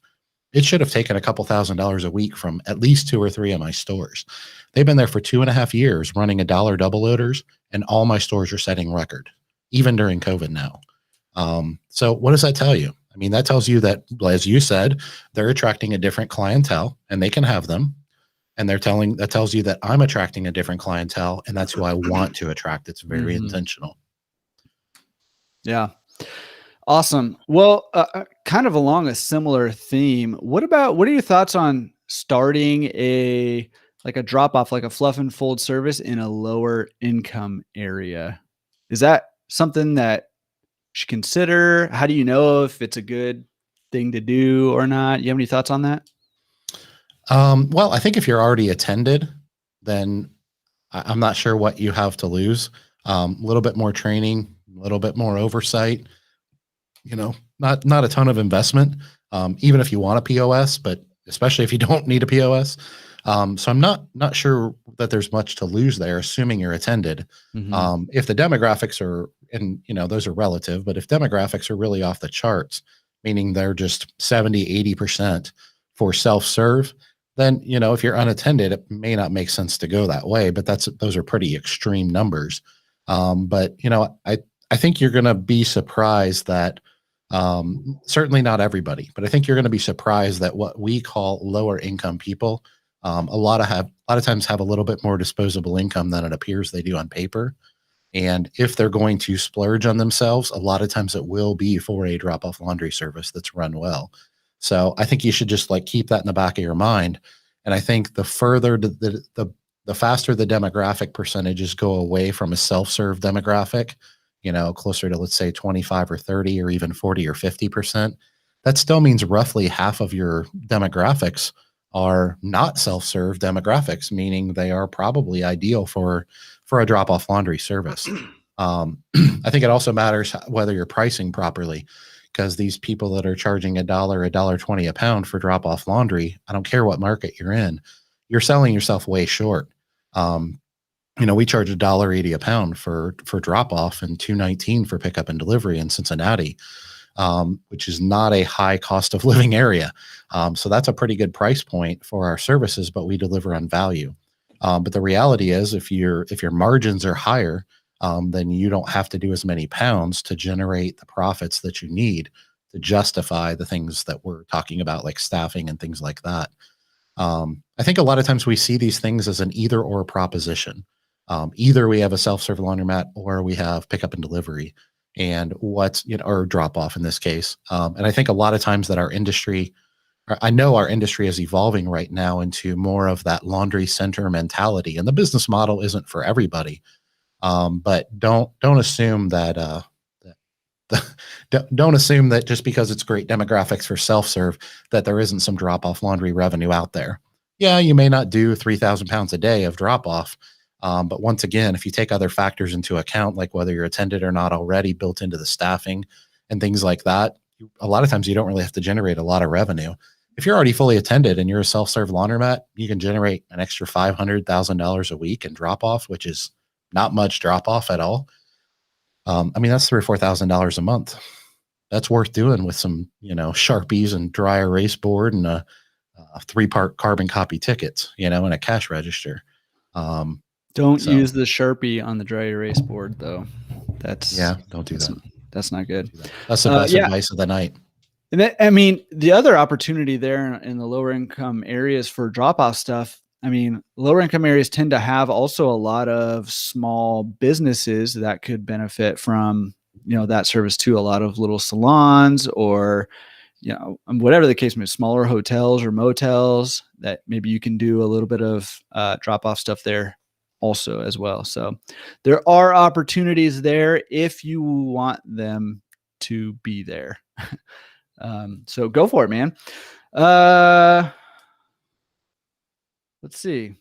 It should have taken a couple $1,000s a week from at least 2 or 3 of my stores. They've been there for 2.5 years running $1 double loaders, and all my stores are setting record, even during COVID now. So what does that tell you? I mean, that tells you that, as you said, they're attracting a different clientele and they can have them. And that tells you that I'm attracting a different clientele and that's who I want to attract. It's very intentional. Yeah. Awesome. Well, kind of along a similar theme, what are your thoughts on starting a drop off, like a fluff and fold service in a lower income area? Is that something that you should consider? How do you know if it's a good thing to do or not? You have any thoughts on that? Well, I think if you're already attended, then I'm not sure what you have to lose. A little bit more training, a little bit more oversight, not a ton of investment, even if you want a POS, but especially if you don't need a POS. So I'm not sure that there's much to lose there, assuming you're attended. If the demographics are, and those are relative, but if demographics are really off the charts, meaning they're just 70, 80% for self-serve, then, if you're unattended, it may not make sense to go that way, but those are pretty extreme numbers. But I think you're going to be surprised that, certainly not everybody, but I think you're going to be surprised that what we call lower income people, a lot of times have a little bit more disposable income than it appears they do on paper. And if they're going to splurge on themselves, a lot of times it will be for a drop-off laundry service that's run well. So I think you should just keep that in the back of your mind. And I think the further the faster the demographic percentages go away from a self-serve demographic, closer to, let's say, 25 or 30 or even 40 or 50%, that still means roughly half of your demographics are not self-serve demographics, meaning they are probably ideal for a drop-off laundry service. I think it also matters whether you're pricing properly, because these people that are charging $1.20 a pound for drop-off laundry, I don't care what market you're in, you're selling yourself way short. We charge $1.80 a pound for drop-off and $2.19 for pickup and delivery in Cincinnati, which is not a high cost of living area. So that's a pretty good price point for our services, but we deliver on value. But the reality is, if your margins are higher, then you don't have to do as many pounds to generate the profits that you need to justify the things that we're talking about, like staffing and things like that. I think a lot of times we see these things as an either or proposition. Either we have a self-serve laundromat or we have pickup and delivery, and or drop off in this case. And I think a lot of times that I know our industry is evolving right now into more of that laundry center mentality, and the business model isn't for everybody. But don't assume that, don't assume that just because it's great demographics for self-serve, that there isn't some drop-off laundry revenue out there. Yeah, you may not do 3,000 pounds a day of drop-off. But once again, if you take other factors into account, like whether you're attended or not already built into the staffing and things like that, a lot of times you don't really have to generate a lot of revenue. If you're already fully attended and you're a self-serve laundromat, you can generate an extra $500,000 a week in drop-off, which is not much drop-off at all. I mean, that's $3,000 or $4,000 a month. That's worth doing with some, Sharpies and dry erase board and a 3-part carbon copy tickets, and a cash register. Don't use the Sharpie on the dry erase board, though. Don't do that. That's not good. That's the best advice of the night. And the other opportunity there in the lower income areas for drop-off stuff, lower income areas tend to have also a lot of small businesses that could benefit from, that service too. A lot of little salons or, whatever the case may be, smaller hotels or motels that maybe you can do a little bit of drop-off stuff there also as well. So there are opportunities there if you want them to be there. So go for it, man. Let's see.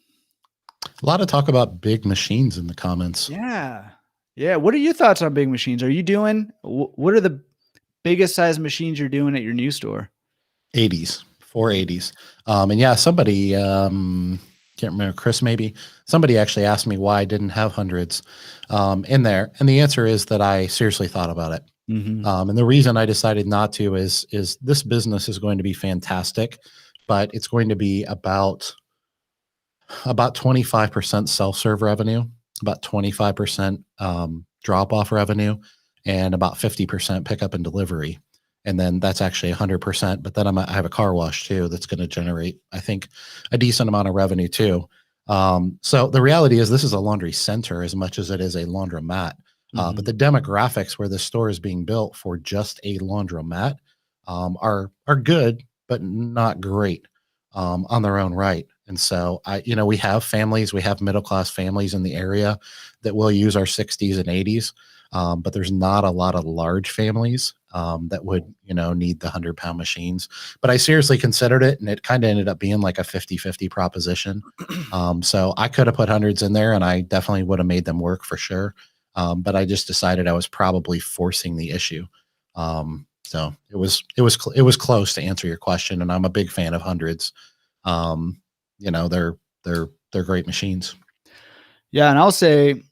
A lot of talk about big machines in the comments. Yeah. What are your thoughts on big machines? Are you doing, what are the biggest size machines you're doing at your new store? 480s. And yeah, somebody, can't remember, Chris, maybe somebody actually asked me why I didn't have hundreds in there. And the answer is that I seriously thought about it. And the reason I decided not to is this business is going to be fantastic, but it's going to be about 25% self-serve revenue, about 25% drop-off revenue, and about 50% pickup and delivery. And then that's actually 100%. But then I have a car wash too that's going to generate, I think, a decent amount of revenue too. So the reality is this is a laundry center as much as it is a laundromat. But the demographics where the store is being built for just a laundromat are good, but not great on their own right. And so we have families, we have middle class families in the area that will use our 60s and 80s, but there's not a lot of large families that would need the 100-pound machines. But I seriously considered it, and it kind of ended up being like a 50-50 proposition. So I could have put hundreds in there, and I definitely would have made them work for sure. But I just decided I was probably forcing the issue. So it was close to answer your question, and I'm a big fan of hundreds. They're great machines. Yeah, and I'll say,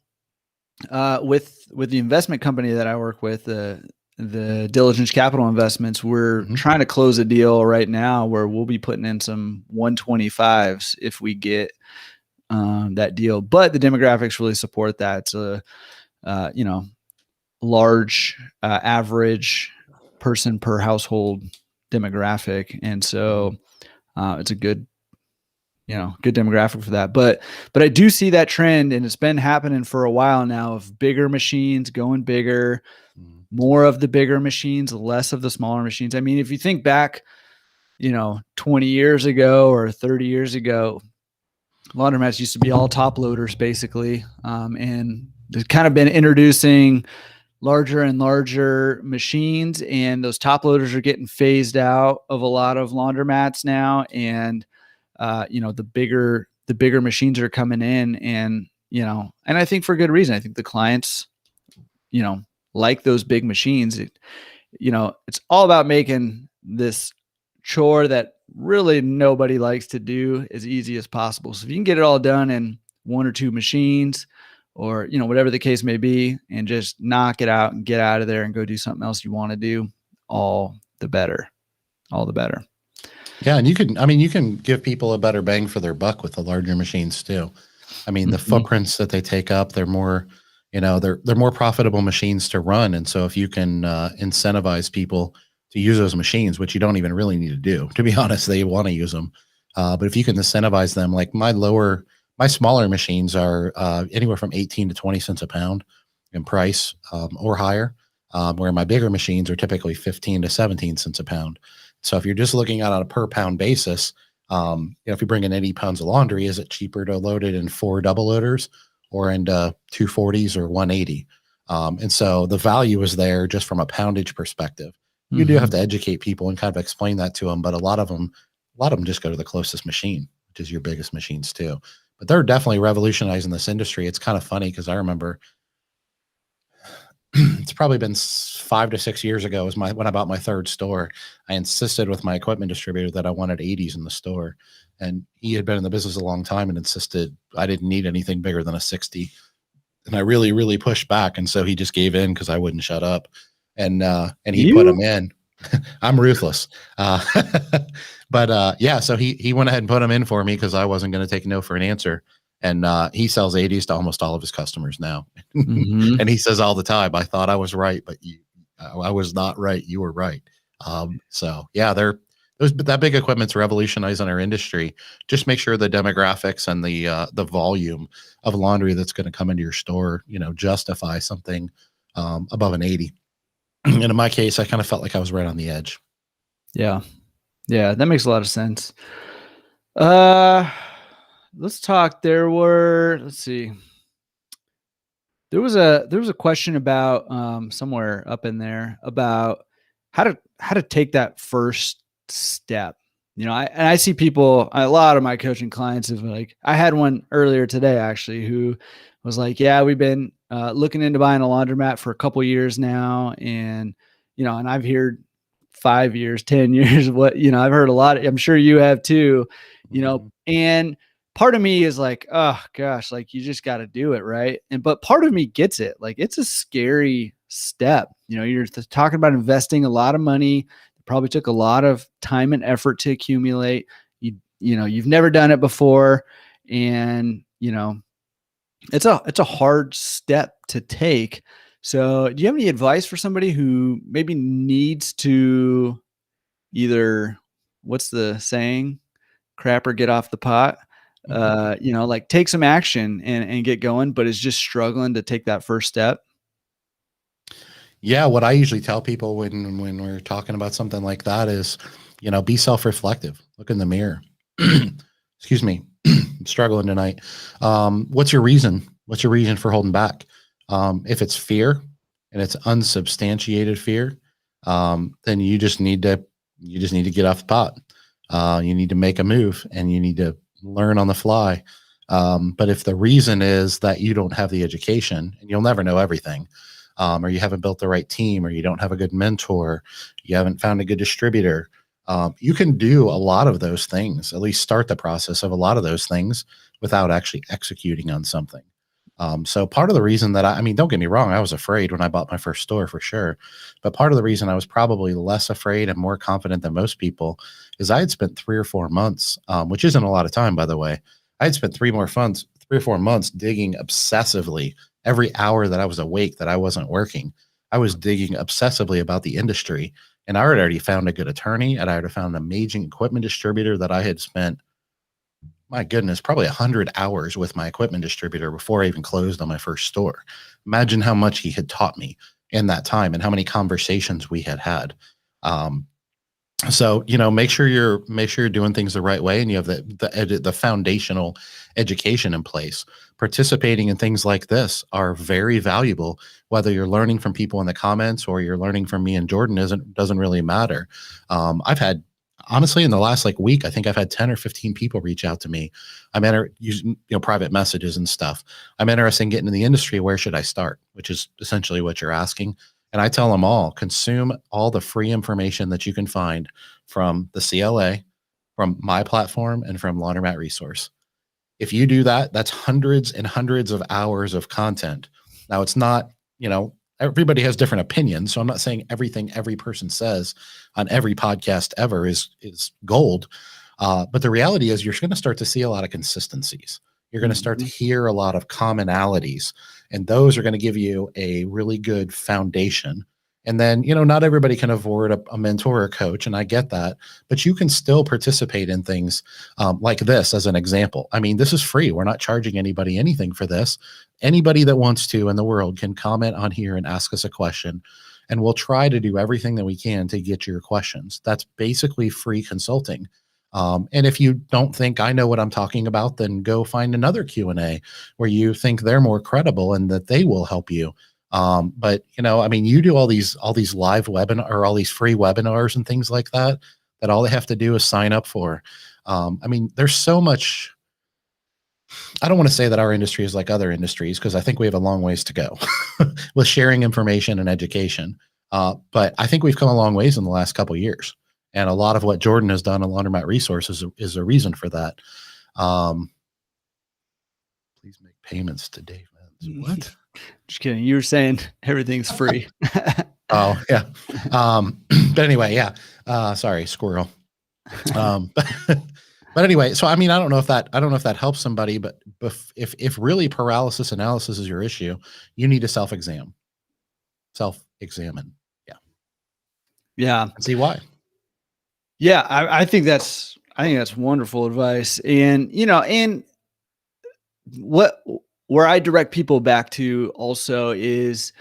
with the investment company that I work with, the Diligence Capital Investments, we're trying to close a deal right now where we'll be putting in some 125s if we get that deal. But the demographics really support that. It's a large average person per household demographic, and so it's a good demographic for that. But I do see that trend, and it's been happening for a while now, of bigger machines going bigger, more of the bigger machines, less of the smaller machines. I mean, if you think back, 20 years ago or 30 years ago, laundromats used to be all top loaders basically. And they've kind of been introducing larger and larger machines, and those top loaders are getting phased out of a lot of laundromats now. And the bigger machines are coming in, and I think for good reason. I think the clients, like those big machines. It's all about making this chore that really nobody likes to do as easy as possible. So if you can get it all done in one or two machines, or whatever the case may be, and just knock it out and get out of there and go do something else you want to do, all the better. Yeah, and you can give people a better bang for their buck with the larger machines too. I mean, the footprints that they take up, they're more, they're more profitable machines to run. And so if you can incentivize people to use those machines, which you don't even really need to do, to be honest, they want to use them. But if you can incentivize them, like my smaller machines are anywhere from 18 to 20 cents a pound in price or higher, where my bigger machines are typically 15 to 17 cents a pound. So if you're just looking at on a per pound basis, if you bring in 80 pounds of laundry, is it cheaper to load it in 4 double loaders or into 240s or 180? And so the value is there just from a poundage perspective. You do have to educate people and kind of explain that to them, but a lot of them just go to the closest machine, which is your biggest machines too. But they're definitely revolutionizing this industry. It's kind of funny because I remember it's probably been 5 to 6 years ago when I bought my third store. I insisted with my equipment distributor that I wanted 80s in the store. And he had been in the business a long time and insisted I didn't need anything bigger than a 60. And I really, really pushed back. And so he just gave in because I wouldn't shut up. And he put them in. I'm ruthless. But so he went ahead and put them in for me because I wasn't going to take no for an answer. And he sells 80s to almost all of his customers now. And he says all the time, I thought I was right, but I was not right. You were right. So yeah, that big equipment's revolutionizing our industry. Just make sure the demographics and the volume of laundry that's going to come into your store, justify something above an 80. And in my case, I kind of felt like I was right on the edge. Yeah, that makes a lot of sense. Let's talk. Let's see. There was a question about somewhere up in there about how to take that first step. I see people, a lot of my coaching clients have, like, I had one earlier today actually who was like, yeah, we've been looking into buying a laundromat for a couple years now. And, and I've heard 5 years, 10 years, I've heard a lot. I'm sure you have too, and part of me is like, oh gosh, like you just got to do it. Right. But part of me gets it. Like, it's a scary step. You're talking about investing a lot of money. It probably took a lot of time and effort to accumulate. You've never done it before. And, it's a hard step to take. So do you have any advice for somebody who maybe needs to either, what's the saying? Crap or get off the pot? Like take some action and get going, but is just struggling to take that first step. Yeah, what I usually tell people when we're talking about something like that is, be self-reflective. Look in the mirror. Excuse me. I'm struggling tonight. What's your reason? What's your reason for holding back? If it's fear and it's unsubstantiated fear, then you just need to get off the pot. You need to make a move and you need to learn on the fly. But if the reason is that you don't have the education and you'll never know everything, or you haven't built the right team, or you don't have a good mentor, you haven't found a good distributor, you can do a lot of those things, at least start the process of a lot of those things without actually executing on something. So part of the reason that I mean, don't get me wrong, I was afraid when I bought my first store for sure. But part of the reason I was probably less afraid and more confident than most people is I had spent 3 or 4 months, which isn't a lot of time, by the way. I had spent 3 or 4 months digging obsessively every hour that I was awake that I wasn't working. I was digging obsessively about the industry. And I had already found a good attorney and I had found an amazing equipment distributor that I had spent, my goodness, probably 100 hours with my equipment distributor before I even closed on my first store. Imagine how much he had taught me in that time and how many conversations we had had. Um, so make sure you're doing things the right way and you have the foundational education in place. Participating in things like this are very valuable, whether you're learning from people in the comments or you're learning from me and Jordan doesn't really matter. I've had, honestly, in the last like week, I think I've had 10 or 15 people reach out to me. I'm using private messages and stuff. I'm interested in getting in the industry. Where should I start? Which is essentially what you're asking. And I tell them all, consume all the free information that you can find from the CLA, from my platform, and from Laundromat Resource. If you do that, that's hundreds and hundreds of hours of content. Now, it's not, everybody has different opinions. So I'm not saying everything every person says on every podcast ever is gold. But the reality is you're going to start to see a lot of consistencies. You're going to start to hear a lot of commonalities, and those are going to give you a really good foundation. And then, not everybody can afford a mentor or coach, and I get that, but you can still participate in things like this as an example. I mean, this is free. We're not charging anybody anything for this. Anybody that wants to in the world can comment on here and ask us a question, and we'll try to do everything that we can to get your questions. That's basically free consulting. And if you don't think I know what I'm talking about, then go find another Q&A where you think they're more credible and that they will help you. But I mean, you do all these live webinar or all these free webinars and things like that all they have to do is sign up for. I mean, there's so much. I don't want to say that our industry is like other industries because I think we have a long ways to go with sharing information and education. But I think we've come a long ways in the last couple of years. And a lot of what Jordan has done on Laundromat Resources is a reason for that. Please make payments to Dave Menz. What? Just kidding. You were saying everything's free. Oh, yeah. But anyway, yeah. Sorry, squirrel. But anyway, so I mean, I don't know if that helps somebody, but if really paralysis analysis is your issue, you need to self-examine. Yeah. Yeah. And see why. Yeah, I think that's wonderful advice. And and where I direct people back to also is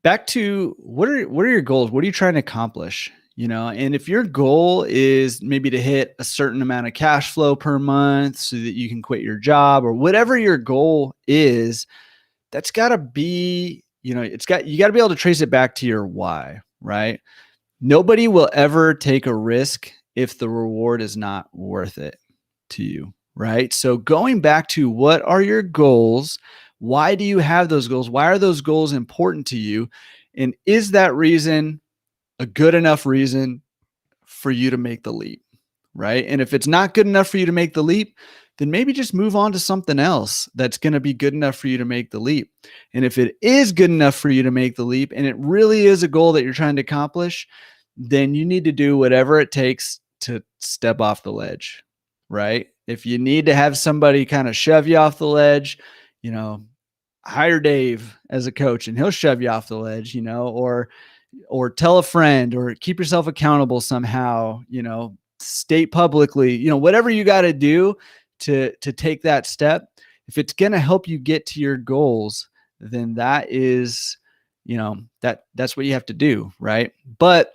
back to what are your goals? What are you trying to accomplish? And if your goal is maybe to hit a certain amount of cash flow per month so that you can quit your job, or whatever your goal is, that's got to be, you got to be able to trace it back to your why, right? Nobody will ever take a risk if the reward is not worth it to you, right? So going back to what are your goals? Why do you have those goals? Why are those goals important to you? And is that reason a good enough reason for you to make the leap, right? And if it's not good enough for you to make the leap, then maybe just move on to something else that's going to be good enough for you to make the leap. And if it is good enough for you to make the leap and it really is a goal that you're trying to accomplish, then you need to do whatever it takes to step off the ledge, right? If you need to have somebody kind of shove you off the ledge, hire Dave as a coach and he'll shove you off the ledge, or tell a friend, or keep yourself accountable somehow, state publicly, whatever you got to do to take that step. If it's going to help you get to your goals, then that is, that's what you have to do. Right. But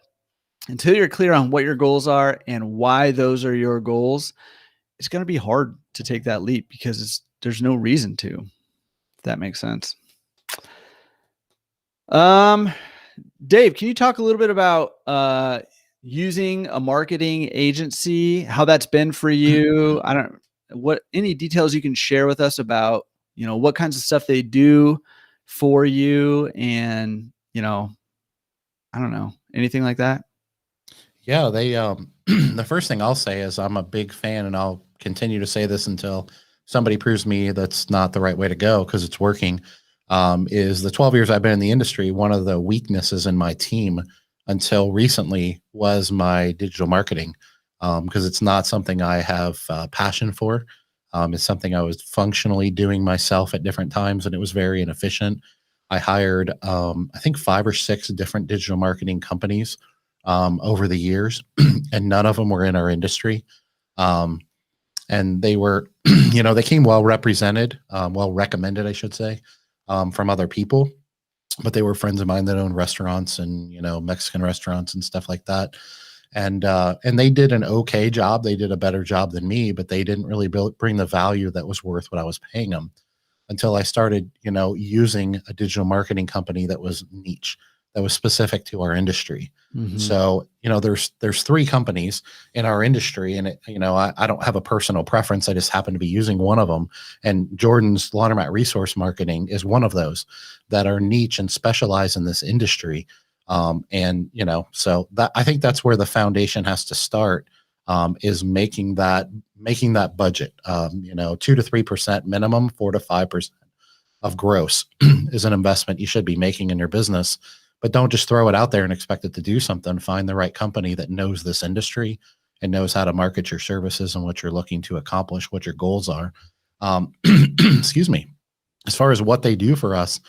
until you're clear on what your goals are and why those are your goals, it's going to be hard to take that leap because there's no reason to, if that makes sense. Dave, can you talk a little bit about using a marketing agency, how that's been for you? Any details you can share with us about, what kinds of stuff they do for you, and, I don't know, anything like that? Yeah, they the first thing I'll say is I'm a big fan, and I'll continue to say this until somebody proves me that's not the right way to go because it's working. Is the 12 years I've been in the industry, one of the weaknesses in my team until recently was my digital marketing, because it's not something I have passion for. It's something I was functionally doing myself at different times, and it was very inefficient. I hired, I think, 5 or 6 different digital marketing companies over the years, and none of them were in our industry. And they were, they came well represented, well recommended, I should say, from other people, but they were friends of mine that owned restaurants and, Mexican restaurants and stuff like that. And they did an okay job. They did a better job than me, but they didn't really bring the value that was worth what I was paying them until I started, using a digital marketing company that was niche, that was specific to our industry. Mm-hmm. So, there's 3 companies in our industry, and I don't have a personal preference. I just happen to be using one of them. And Jordan's Laundromat Resource Marketing is one of those that are niche and specialize in this industry. So that, I think that's where the foundation has to start, is making that budget, 2 to 3% minimum, 4 to 5% of gross is an investment you should be making in your business. But don't just throw it out there and expect it to do something. Find the right company that knows this industry and knows how to market your services and what you're looking to accomplish, what your goals are. Excuse me. As far as what they do for us,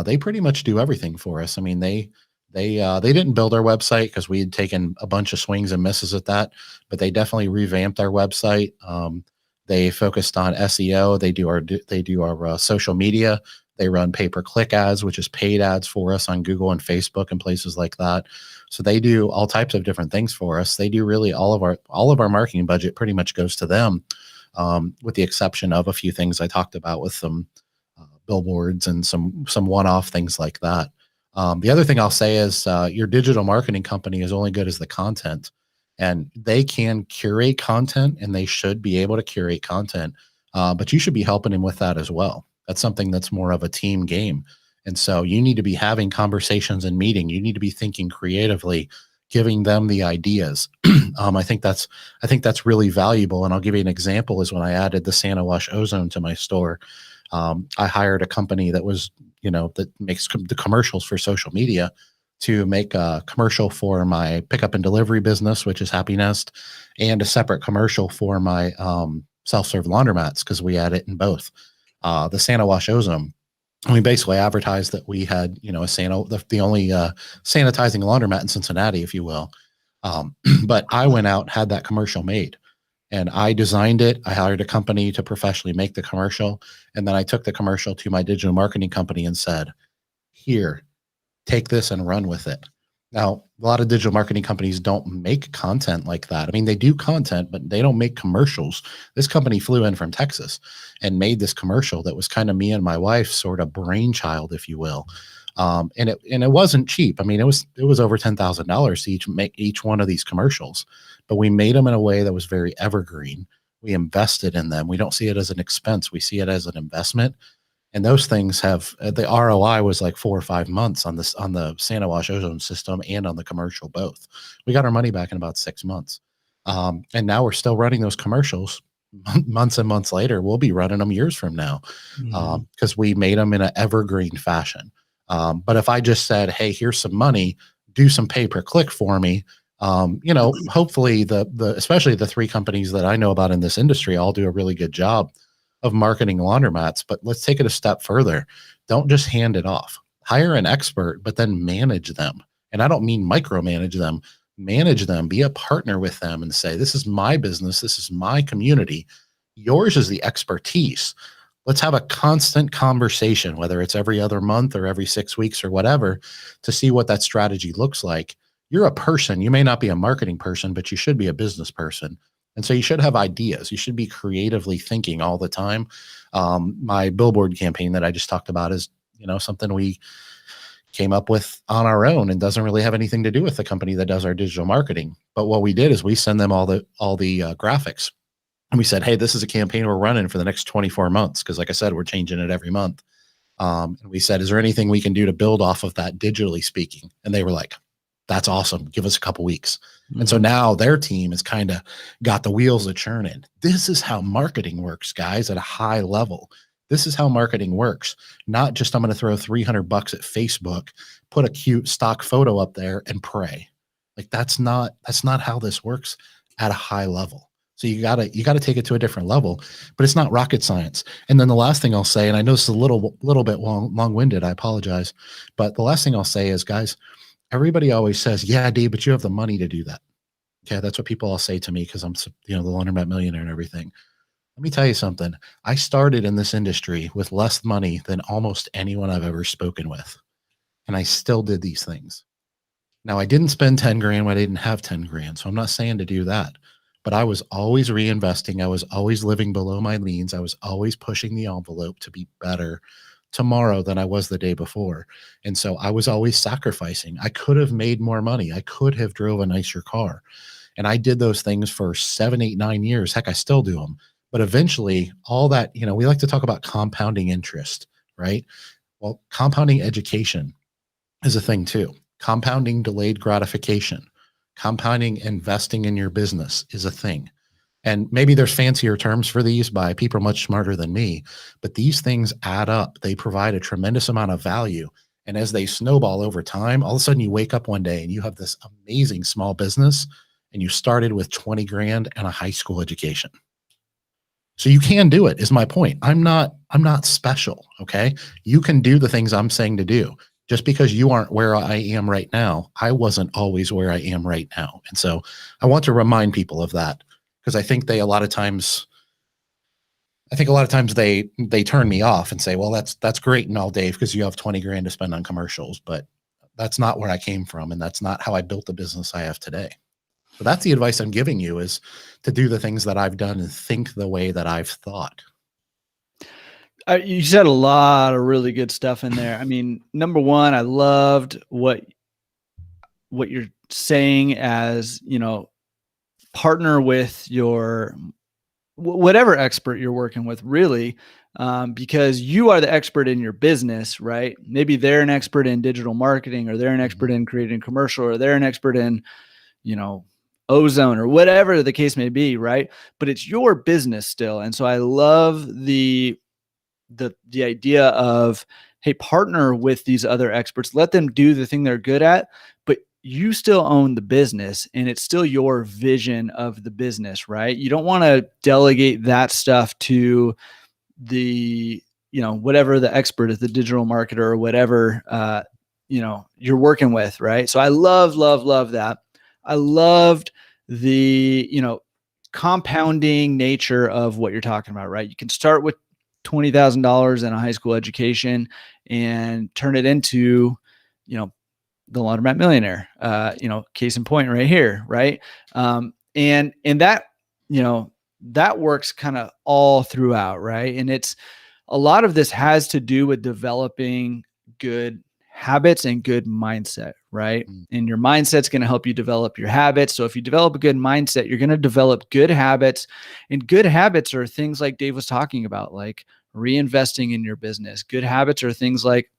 they pretty much do everything for us. I mean, they didn't build our website because we had taken a bunch of swings and misses at that, but they definitely revamped our website. They focused on SEO. They do our social media. They run pay-per-click ads, which is paid ads for us on Google and Facebook and places like that. So they do all types of different things for us. They do really all of our marketing budget pretty much goes to them, with the exception of a few things I talked about with some billboards and some one-off things like that. The other thing I'll say is your digital marketing company is only good as the content, and they can curate content, and they should be able to curate content, but you should be helping them with that as well. That's something that's more of a team game. And so you need to be having conversations and meeting. You need to be thinking creatively, giving them the ideas. I think that's really valuable. And I'll give you an example is when I added the Santa Wash Ozone to my store. I hired a company that was, that makes the commercials for social media to make a commercial for my pickup and delivery business, which is Happy Nest, and a separate commercial for my self-serve laundromats, because we had it in both. The Santa Wash Ozone, we basically advertised that we had, the only sanitizing laundromat in Cincinnati, if you will. But I went out and had that commercial made, and I designed it. I hired a company to professionally make the commercial. And then I took the commercial to my digital marketing company and said, here, take this and run with it. Now, a lot of digital marketing companies don't make content like that. I mean, they do content, but they don't make commercials. This company flew in from Texas and made this commercial that was kind of me and my wife's sort of brainchild, if you will. And it wasn't cheap. I mean, it was over $10,000 to make each one of these commercials, but we made them in a way that was very evergreen. We invested in them. We don't see it as an expense. We see it as an investment. And those things have the ROI was like 4 or 5 months on the Santa Wash Ozone system and on the commercial both. We got our money back in about 6 months. And now we're still running those commercials months and months later. We'll be running them years from now, because we made them in an evergreen fashion. But if I just said, hey, here's some money, do some pay-per-click for me, hopefully especially the 3 companies that I know about in this industry all do a really good job of marketing laundromats. But let's take it a step further. Don't just hand it off. Hire an expert, but then manage them. And I don't mean micromanage them. Manage them, be a partner with them, and say, this is my business. This is my community. Yours is the expertise. Let's have a constant conversation, whether it's every other month or every 6 weeks or whatever, to see what that strategy looks like. You're a person. You may not be a marketing person, but you should be a business person. And so you should have ideas. You should be creatively thinking all the time. My billboard campaign that I just talked about is, something we came up with on our own and doesn't really have anything to do with the company that does our digital marketing. But what we did is we send them all the graphics. And we said, hey, this is a campaign we're running for the next 24 months. Because like I said, we're changing it every month. And we said, is there anything we can do to build off of that digitally speaking? And they were like, that's awesome. Give us a couple weeks. Mm-hmm. And so now their team has kind of got the wheels a churning. This is how marketing works, guys, at a high level. This is how marketing works. Not just I'm going to throw $300 at Facebook, put a cute stock photo up there and pray. Like that's not how this works at a high level. So you gotta take it to a different level, but it's not rocket science. And then the last thing I'll say, and I know it's a little bit long-winded, I apologize, but the last thing I'll say is, guys, everybody always says, yeah, Dave, but you have the money to do that. Okay, that's what people all say to me because I'm, the Laundromat Millionaire and everything. Let me tell you something. I started in this industry with less money than almost anyone I've ever spoken with, and I still did these things. Now, I didn't spend 10 grand when I didn't have 10 grand, so I'm not saying to do that. But I was always reinvesting. I was always living below my means. I was always pushing the envelope to be better tomorrow than I was the day before. And so I was always sacrificing. I could have made more money. I could have drove a nicer car. And I did those things for 7, 8, 9 years. Heck, I still do them. But eventually all that, we like to talk about compounding interest, right? Well, compounding education is a thing too. Compounding delayed gratification. Compounding investing in your business is a thing. And maybe there's fancier terms for these by people much smarter than me, but these things add up. They provide a tremendous amount of value. And as they snowball over time, all of a sudden you wake up one day and you have this amazing small business and you started with 20 grand and a high school education. So you can do it, is my point. I'm not special. Okay. You can do the things I'm saying to do. Just because you aren't where I am right now, I wasn't always where I am right now. And so I want to remind people of that because I think a lot of times they turn me off and say, well, that's great and all, Dave, because you have 20 grand to spend on commercials, but that's not where I came from. And that's not how I built the business I have today. So that's the advice I'm giving you, is to do the things that I've done and think the way that I've thought. You said a lot of really good stuff in there. I mean, number one, I loved what you're saying as, partner with your whatever expert you're working with, really, because you are the expert in your business, right? Maybe they're an expert in digital marketing, or they're an expert in creating a commercial, or they're an expert in, ozone or whatever the case may be, right? But it's your business still. And so I love the idea of, hey, partner with these other experts, let them do the thing they're good at, but you still own the business and it's still your vision of the business, right? You don't want to delegate that stuff to the, whatever the expert is, the digital marketer or whatever, you're working with, right? So I love that. I loved the, compounding nature of what you're talking about, right? You can start with $20,000 in a high school education and turn it into, the Laundromat Millionaire, case in point right here. Right. And that, that works kind of all throughout. Right. And it's a lot of this has to do with developing good habits and good mindset. Right. And your mindset's going to help you develop your habits. So if you develop a good mindset, you're going to develop good habits, and good habits are things like Dave was talking about, like reinvesting in your business. Good habits are things like,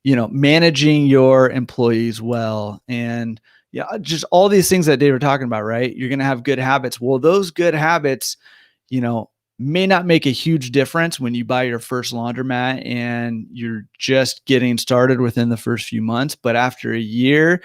managing your employees well, and just all these things that Dave were talking about, right? You're going to have good habits. Well, those good habits, may not make a huge difference when you buy your first laundromat and you're just getting started within the first few months. But after a year,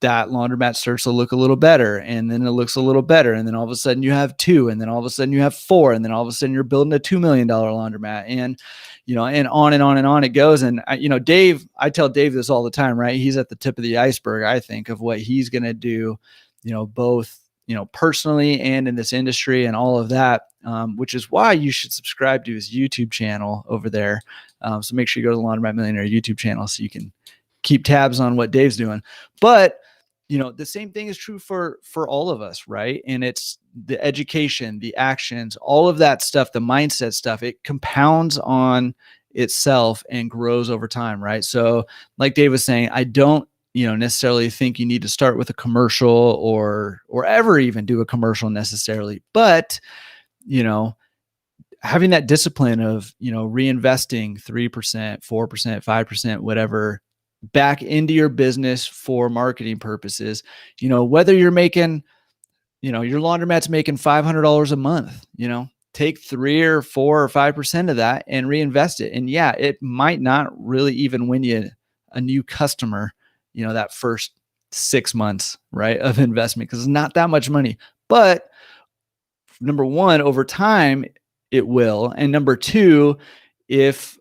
that laundromat starts to look a little better, and then it looks a little better, and then all of a sudden you have 2, and then all of a sudden you have 4, and then all of a sudden you're building a $2 million laundromat, and and on and on and on it goes. And Dave, I tell Dave this all the time, right? He's at the tip of the iceberg, I think, of what he's going to do, both personally and in this industry and all of that, which is why you should subscribe to his YouTube channel over there. So make sure you go to the Laundromat Millionaire YouTube channel so you can keep tabs on what Dave's doing. But the same thing is true for all of us, right? And it's the education, the actions, all of that stuff, the mindset stuff, it compounds on itself and grows over time, right? So like Dave was saying, I don't necessarily think you need to start with a commercial or ever even do a commercial necessarily, but having that discipline of reinvesting 3%, 4%, 5%, whatever, back into your business for marketing purposes, whether you're making, your laundromat's making $500 a month, take 3 or 4 or 5% of that and reinvest it. And yeah, it might not really even win you a new customer, that first 6 months, right, of investment, because it's not that much money. But number one, over time, it will. And number two, if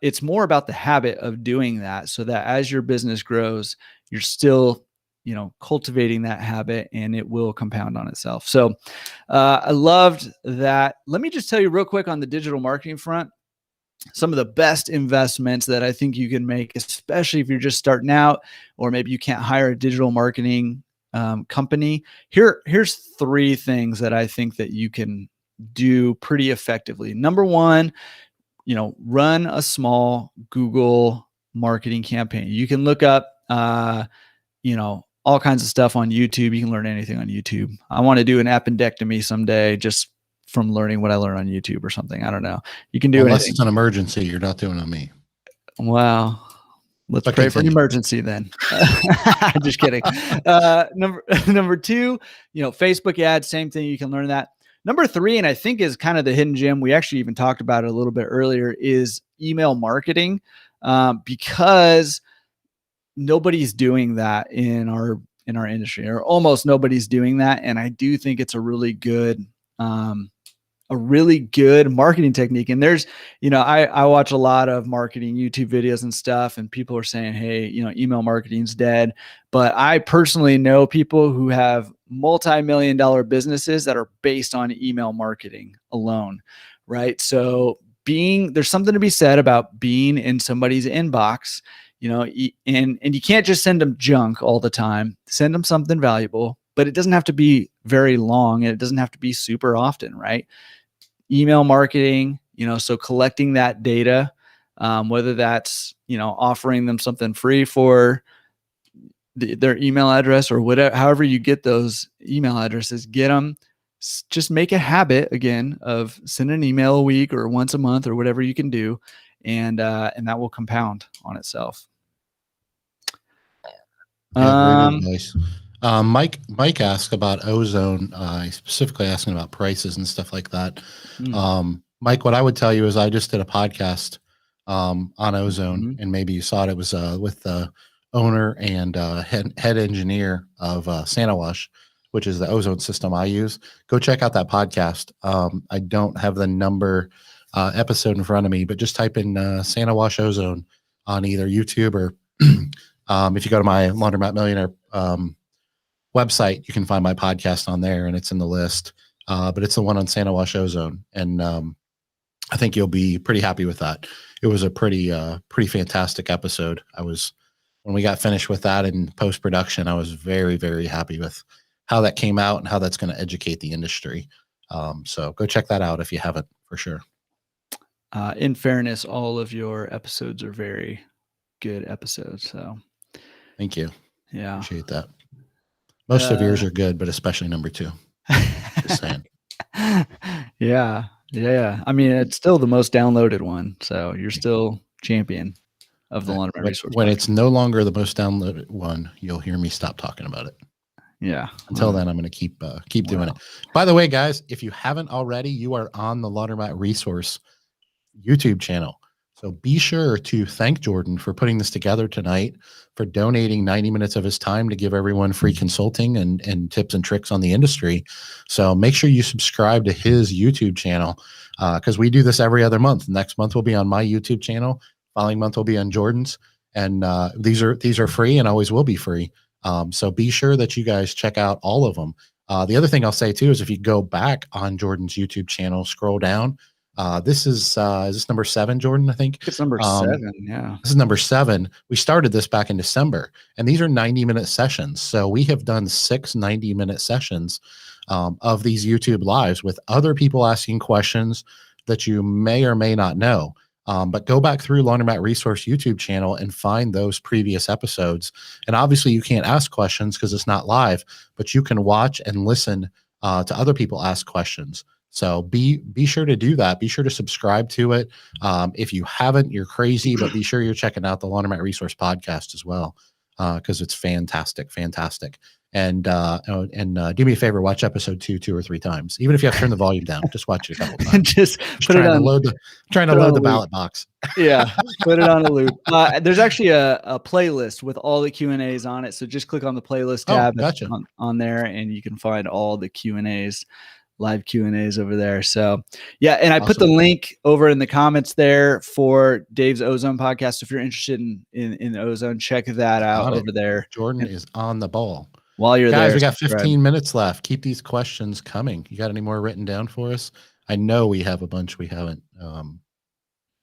it's more about the habit of doing that, so that as your business grows, you're still, cultivating that habit, and it will compound on itself. So I loved that. Let me just tell you real quick on the digital marketing front, some of the best investments that I think you can make, especially if you're just starting out, or maybe you can't hire a digital marketing company. Here's 3 things that I think that you can do pretty effectively. Number one, run a small Google marketing campaign. You can look up, all kinds of stuff on YouTube. You can learn anything on YouTube. I want to do an appendectomy someday, just from learning what I learned on YouTube or something. I don't know. You can do unless anything. It's an emergency. You're not doing it on me. Wow. Let's pray for an emergency then. Just kidding. Number 2, Facebook ads, same thing. You can learn that. Number 3, and I think is kind of the hidden gem, we actually even talked about it a little bit earlier, is email marketing, because nobody's doing that in our industry, or almost nobody's doing that. And I do think it's a really good marketing technique. And there's, I watch a lot of marketing YouTube videos and stuff, and people are saying, hey, email marketing's dead. But I personally know people who have multi-million-dollar businesses that are based on email marketing alone, right? So there's something to be said about being in somebody's inbox, and you can't just send them junk all the time. Send them something valuable, but it doesn't have to be very long, and it doesn't have to be super often, right? Email marketing, so collecting that data, whether that's, offering them something free for their email address, or whatever, however you get those email addresses, get them. Just make a habit again of sending an email a week or once a month or whatever you can do. And that will compound on itself. Yeah, very nice. Mike asked about ozone, specifically asking about prices and stuff like that. Mike, what I would tell you is I just did a podcast on ozone, and maybe you saw it. It was with the owner and head engineer of SantaWash, which is the ozone system I use. Go check out that podcast. I don't have the number episode in front of me, but just type in SantaWash ozone on either YouTube or if you go to my Laundromat Millionaire website, you can find my podcast on there, and it's in the list. But it's the one on SantaWash ozone, and I think you'll be pretty happy with that. It was a pretty fantastic episode. When we got finished with that in post-production, I was very, very happy with how that came out and how that's going to educate the industry. So go check that out if you haven't, for sure. In fairness, all of your episodes are very good episodes. So thank you. Yeah. Appreciate that. Most of yours are good, but especially number 2. Just saying. Yeah. I mean, it's still the most downloaded one. So you're still champion of the Laundromat Resource. When it's no longer the most downloaded one, you'll hear me stop talking about it. Yeah. Until then, I'm going to keep doing it. By the way, guys, if you haven't already, you are on the Laundromat Resource YouTube channel. So be sure to thank Jordan for putting this together tonight, for donating 90 minutes of his time to give everyone free consulting and tips and tricks on the industry. So make sure you subscribe to his YouTube channel, because we do this every other month. Next month will be on my YouTube channel. Following month will be on Jordan's. And these are free and always will be free. So be sure that you guys check out all of them. The other thing I'll say too is if you go back on Jordan's YouTube channel, scroll down. This is this number 7, Jordan? I think It's number 7. Yeah. this is number 7. We started this back in December, and these are 90-minute sessions. So we have done 6 90-minute sessions of these YouTube lives with other people asking questions that you may or may not know. But go back through Laundromat Resource YouTube channel and find those previous episodes. And obviously you can't ask questions because it's not live, but you can watch and listen to other people ask questions. So be sure to do that. Be sure to subscribe to it. If you haven't, you're crazy, but be sure you're checking out the Laundromat Resource podcast as well, because it's fantastic. And do me a favor, watch episode 2 or 3 times. Even if you have to turn the volume down, just watch it a couple times. Just put it on. Trying to load the ballot box. Yeah, put it on a loop. There's actually a playlist with all the Q&As on it. So just click on the playlist tab gotcha. on there, and you can find all the Q&As. Live Q&As over there. So yeah. And I put the link over in the comments there for Dave's Ozone podcast. If you're interested in the Ozone, check that out over there. Jordan is on the ball. While you're there, guys, we got 15 minutes left. Keep these questions coming. You got any more written down for us? I know we have a bunch we haven't.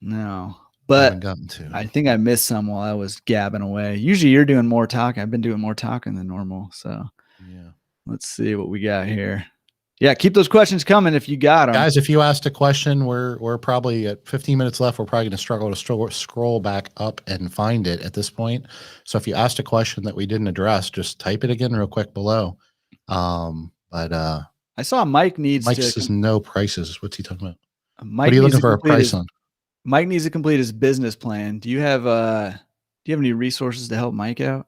No, but gotten to. I think I missed some while I was gabbing away. Usually you're doing more talking. I've been doing more talking than normal. So yeah, let's see what we got here. Yeah, keep those questions coming if you got them. Guys, if you asked a question, we're probably at 15 minutes left. We're probably going to struggle to scroll back up and find it at this point. So if you asked a question that we didn't address, just type it again real quick below. But I saw Mike says no prices. What's he talking about? Mike, what are you looking for a price on? Mike needs to complete his business plan. Do you have any resources to help Mike out?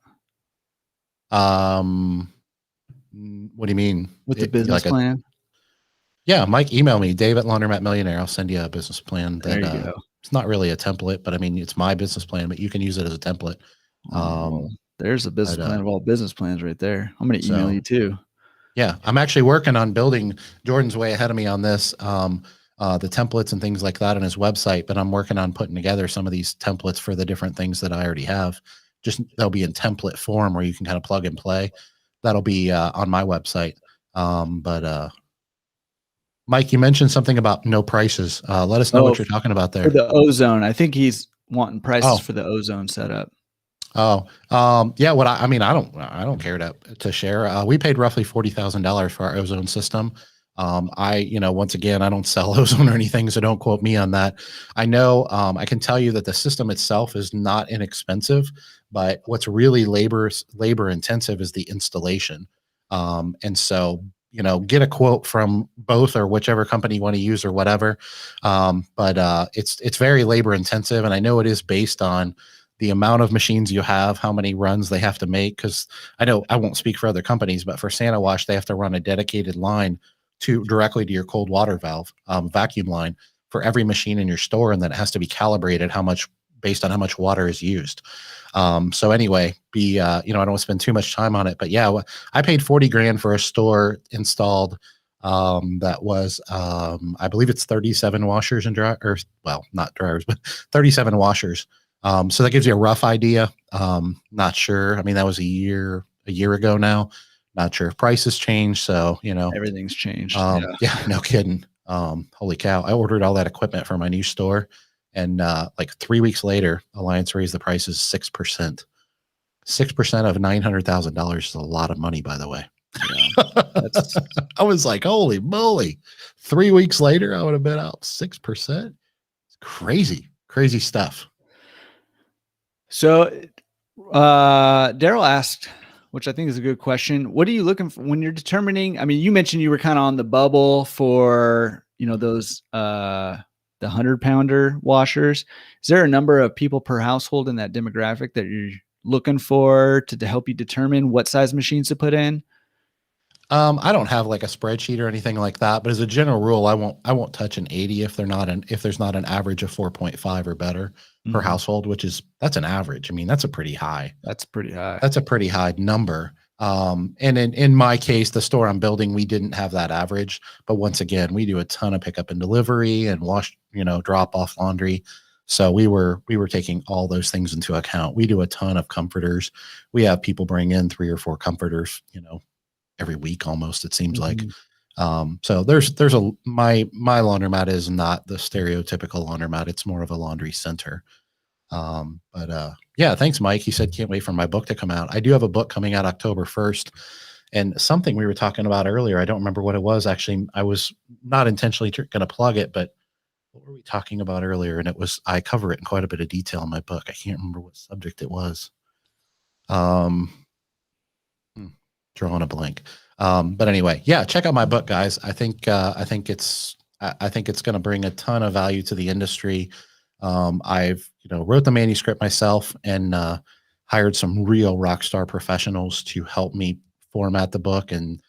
What do you mean? With the business plan? Yeah, Mike, email me, Dave at Laundromat Millionaire. I'll send you a business plan. There you go. It's not really a template, but I mean, it's my business plan, but you can use it as a template. There's a business plan of all business plans right there. I'm going to email you too. Yeah, I'm actually working on building. Jordan's way ahead of me on this, the templates and things like that on his website, but I'm working on putting together some of these templates for the different things that I already have. Just they'll be in template form where you can kind of plug and play. That'll be on my website. Mike, you mentioned something about no prices. Let us know what you're talking about there. For the Ozone. I think he's wanting prices for the Ozone setup. Yeah. I don't care to share. We paid roughly $40,000 for our Ozone system. Once again, I don't sell Ozone or anything, so don't quote me on that. I know, I can tell you that the system itself is not inexpensive, but what's really labor intensive is the installation. And so, get a quote from both or whichever company you want to use or whatever. But it's very labor intensive. And I know it is based on the amount of machines you have, how many runs they have to make. Cause I know I won't speak for other companies, but for Santa Wash, they have to run a dedicated line directly to your cold water valve, vacuum line for every machine in your store. And then it has to be calibrated based on how much water is used. So anyway, I don't want to spend too much time on it, but yeah, I paid $40,000 for a store installed. That was, I believe it's 37 washers and dryers, well, not dryers, but 37 washers. So that gives you a rough idea. Not sure. I mean, that was a year ago now. Not sure if prices changed. So, everything's changed. Yeah, no kidding. Holy cow. I ordered all that equipment for my new store. And like 3 weeks later, Alliance raised the prices 6%. 6% of $900,000 is a lot of money, by the way. Yeah, I was like, holy moly. 3 weeks later, I would have been out 6%. It's crazy stuff. So Daryl asked, which I think is a good question. What are you looking for when you're determining? I mean, you mentioned you were kind of on the bubble for, those, the 100-pounder washers. Is there a number of people per household in that demographic that you're looking for to help you determine what size machines to put in? I don't have like a spreadsheet or anything like that, but as a general rule, I won't touch an 80 if there's not an average of 4.5 or better per Mhm. household, that's an average. I mean, that's a pretty high. That's pretty high. That's a pretty high number. And in my case, the store I'm building, we didn't have that average. But once again, we do a ton of pickup and delivery and wash, drop off laundry. So we were taking all those things into account. We do a ton of comforters. We have people bring in 3 or 4 comforters, every week almost, it seems like. Mhm. So my laundromat is not the stereotypical laundromat. It's more of a laundry center. But yeah, thanks, Mike. He said, can't wait for my book to come out. I do have a book coming out October 1st. And something we were talking about earlier, I don't remember what it was. Actually, I was not intentionally going to plug it, but what were we talking about earlier? And I cover it in quite a bit of detail in my book. I can't remember what subject it was. Um, drawing a blank. But anyway, yeah, check out my book, guys. I think it's going to bring a ton of value to the industry. I've wrote the manuscript myself and hired some real rock star professionals to help me format the book and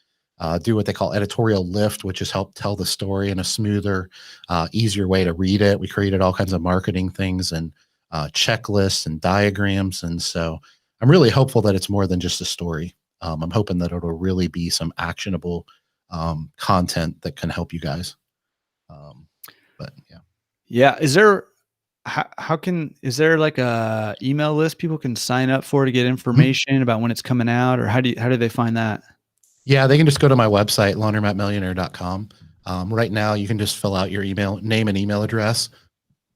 do what they call editorial lift, which is help tell the story in a smoother, easier way to read it. We created all kinds of marketing things and checklists and diagrams, and so I'm really hopeful that it's more than just a story. I'm hoping that it'll really be some actionable content that can help you guys. But yeah. Yeah. Is there like a email list people can sign up for to get information about when it's coming out, or how do they find that? Yeah, they can just go to my website, laundromatmillionaire.com. Right now, you can just fill out your name and email address.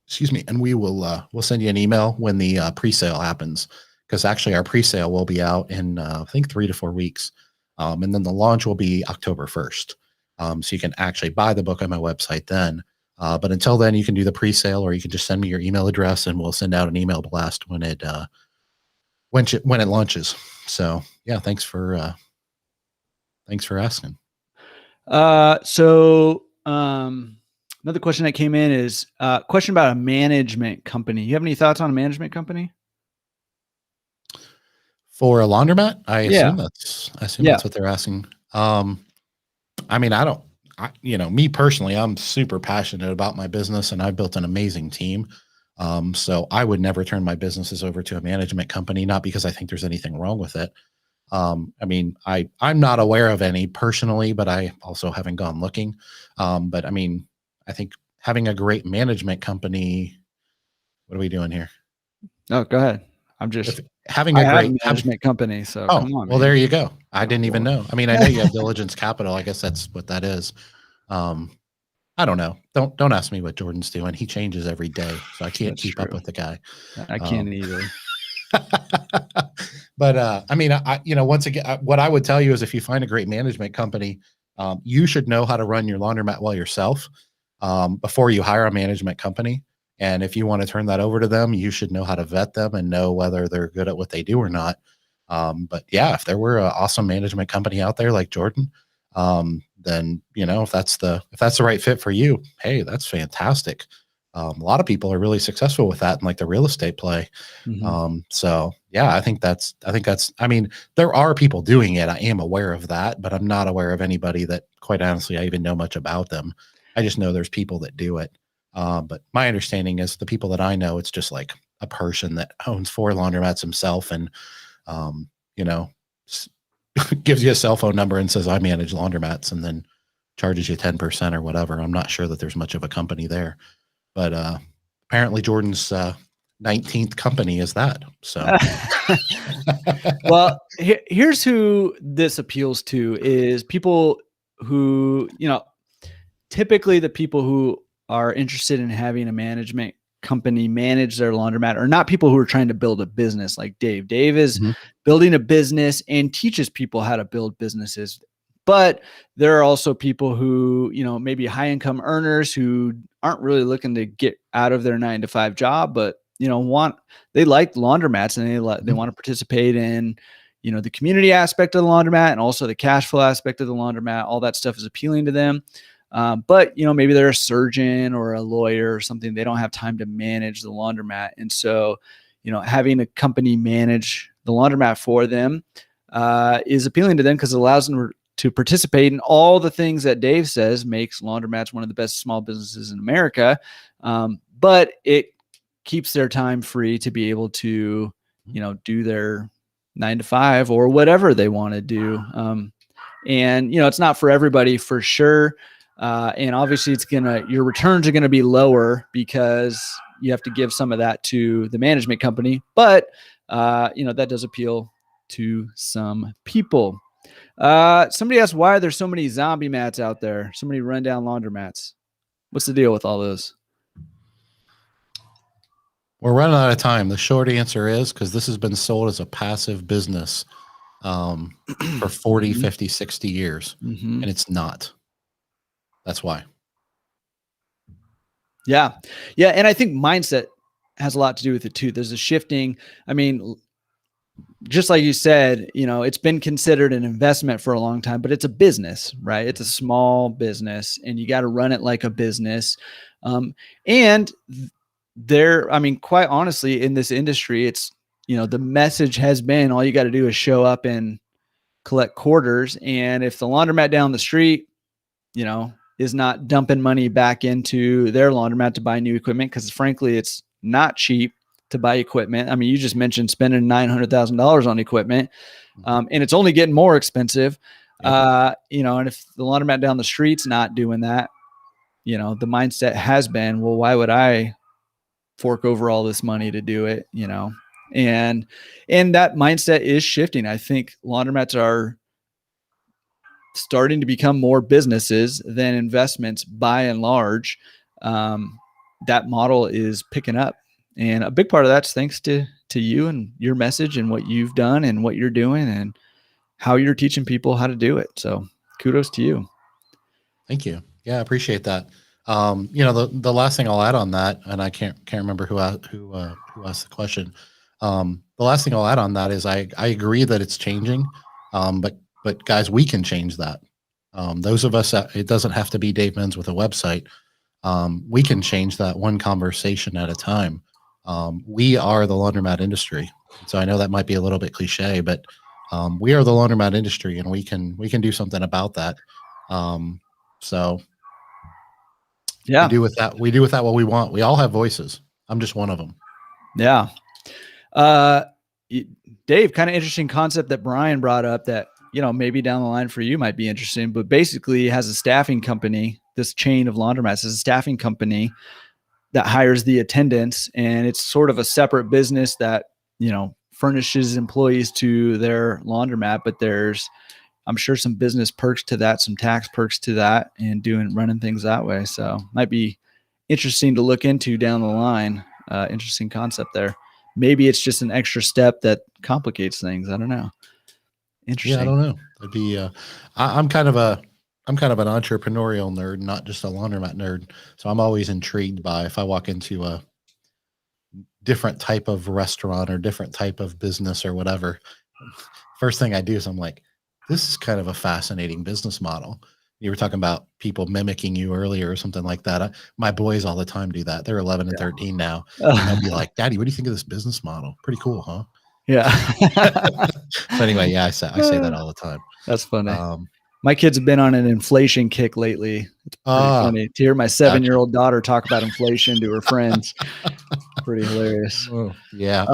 Excuse me, and we'll send you an email when the pre-sale happens. Because actually, our pre-sale will be out in I think 3 to 4 weeks, and then the launch will be October 1st. So you can actually buy the book on my website then. But until then, you can do the pre-sale, or you can just send me your email address, and we'll send out an email blast when it launches. So yeah, thanks for asking. Another question that came in is question about a management company. You have any thoughts on a management company? For a laundromat, I Yeah. assume that's Yeah. what they're asking. I mean, me personally, I'm super passionate about my business and I've built an amazing team. So I would never turn my businesses over to a management company, not because I think there's anything wrong with it. I mean, I'm not aware of any personally, but I also haven't gone looking. But I mean, I think having a great management company, what are we doing here? No, go ahead. If having a I have a great having management company, so Oh, come on, well, man. there you go. I Oh, didn't even Lord. know. I mean, I know you have Diligence Capital. I guess that's what that is. Um, I don't know. Don't ask me what Jordan's doing. He changes every day, so I can't That's keep up true. with the guy. I Um, can't either. but I mean, once again, what I would tell you is if you find a great management company, you should know how to run your laundromat well yourself before you hire a management company. And if you want to turn that over to them, you should know how to vet them and know whether they're good at what they do or not. But yeah, if there were an awesome management company out there like Jordan, then if that's the right fit for you, hey, that's fantastic. A lot of people are really successful with that in like the real estate play. Mhm. So yeah, I mean, there are people doing it. I am aware of that, but I'm not aware of anybody that quite honestly, I even know much about them. I just know there's people that do it. But my understanding is the people that I know, it's just like a person that owns 4 laundromats himself and, um, you know, gives you a cell phone number and says, I manage laundromats and then charges you 10% or whatever. I'm not sure that there's much of a company there, but, apparently Jordan's, 19th company is that. So, Well, here's who this appeals to is people who, typically the people who are interested in having a management company manage their laundromat are not people who are trying to build a business like Dave. Dave is Mhm. building a business and teaches people how to build businesses. But there are also people who, maybe high income earners who aren't really looking to get out of their 9 to 5 job, but they like laundromats and they Mhm. want to participate in, the community aspect of the laundromat and also the cash flow aspect of the laundromat. All that stuff is appealing to them. But maybe they're a surgeon or a lawyer or something. They don't have time to manage the laundromat. And so, having a company manage the laundromat for them is appealing to them because it allows them to participate in all the things that Dave says makes laundromats one of the best small businesses in America. But it keeps their time free to be able to, do their 9 to 5 or whatever they want to do. And it's not for everybody for sure. And obviously your returns are going to be lower because you have to give some of that to the management company, but that does appeal to some people. Somebody asked why there's so many zombie mats out there, so many rundown laundromats. What's the deal with all those? We're running out of time. The short answer is because this has been sold as a passive business for 40, 50, 60 years, and it's not. That's why. Yeah. Yeah. And I think mindset has a lot to do with it too. There's a shifting. I mean, just like you said, it's been considered an investment for a long time, but it's a business, right? It's a small business and you got to run it like a business. And quite honestly, in this industry, it's, the message has been all you got to do is show up and collect quarters. And if the laundromat down the street, is not dumping money back into their laundromat to buy new equipment, because frankly, it's not cheap to buy equipment. I mean, you just mentioned spending $900,000 on equipment, and it's only getting more expensive. Yep. And if the laundromat down the street's not doing that, the mindset has been, well, why would I fork over all this money to do it? And that mindset is shifting. I think laundromats are starting to become more businesses than investments by and large. That model is picking up. And a big part of that's thanks to you and your message and what you've done and what you're doing and how you're teaching people how to do it. So kudos to you. Thank you. Yeah, I appreciate that. The last thing I'll add on that, and I can't remember who asked the question. The last thing I'll add on that is I agree that it's changing, but guys, we can change that. Those of us, it doesn't have to be Dave Menz with a website. We can change that one conversation at a time. We are the laundromat industry. So I know that might be a little bit cliche, but we are the laundromat industry, and we can do something about that. So yeah, we do with that what we want. We all have voices. I'm just one of them. Yeah. Dave, kind of interesting concept that Brian brought up that, maybe down the line for you might be interesting, but basically has a staffing company. This chain of laundromats is a staffing company that hires the attendants, and it's sort of a separate business that, furnishes employees to their laundromat, but there's, I'm sure, some business perks to that, some tax perks to that, and running things that way. So might be interesting to look into down the line. Interesting concept there. Maybe it's just an extra step that complicates things. I don't know. Interesting. Yeah, I don't know. It'd be, I'm kind of an entrepreneurial nerd, not just a laundromat nerd. So I'm always intrigued by if I walk into a different type of restaurant or different type of business or whatever. First thing I do is I'm like, this is kind of a fascinating business model. You were talking about people mimicking you earlier or something like that. My boys all the time do that. They're 11 and 13 now. And they'll be like, Daddy, what do you think of this business model? Pretty cool, huh? Yeah. So anyway, yeah, I say that all the time. That's funny. My kids have been on an inflation kick lately. It's pretty funny to hear my 7-year-old daughter talk about inflation to her friends. Pretty hilarious. Oh, yeah.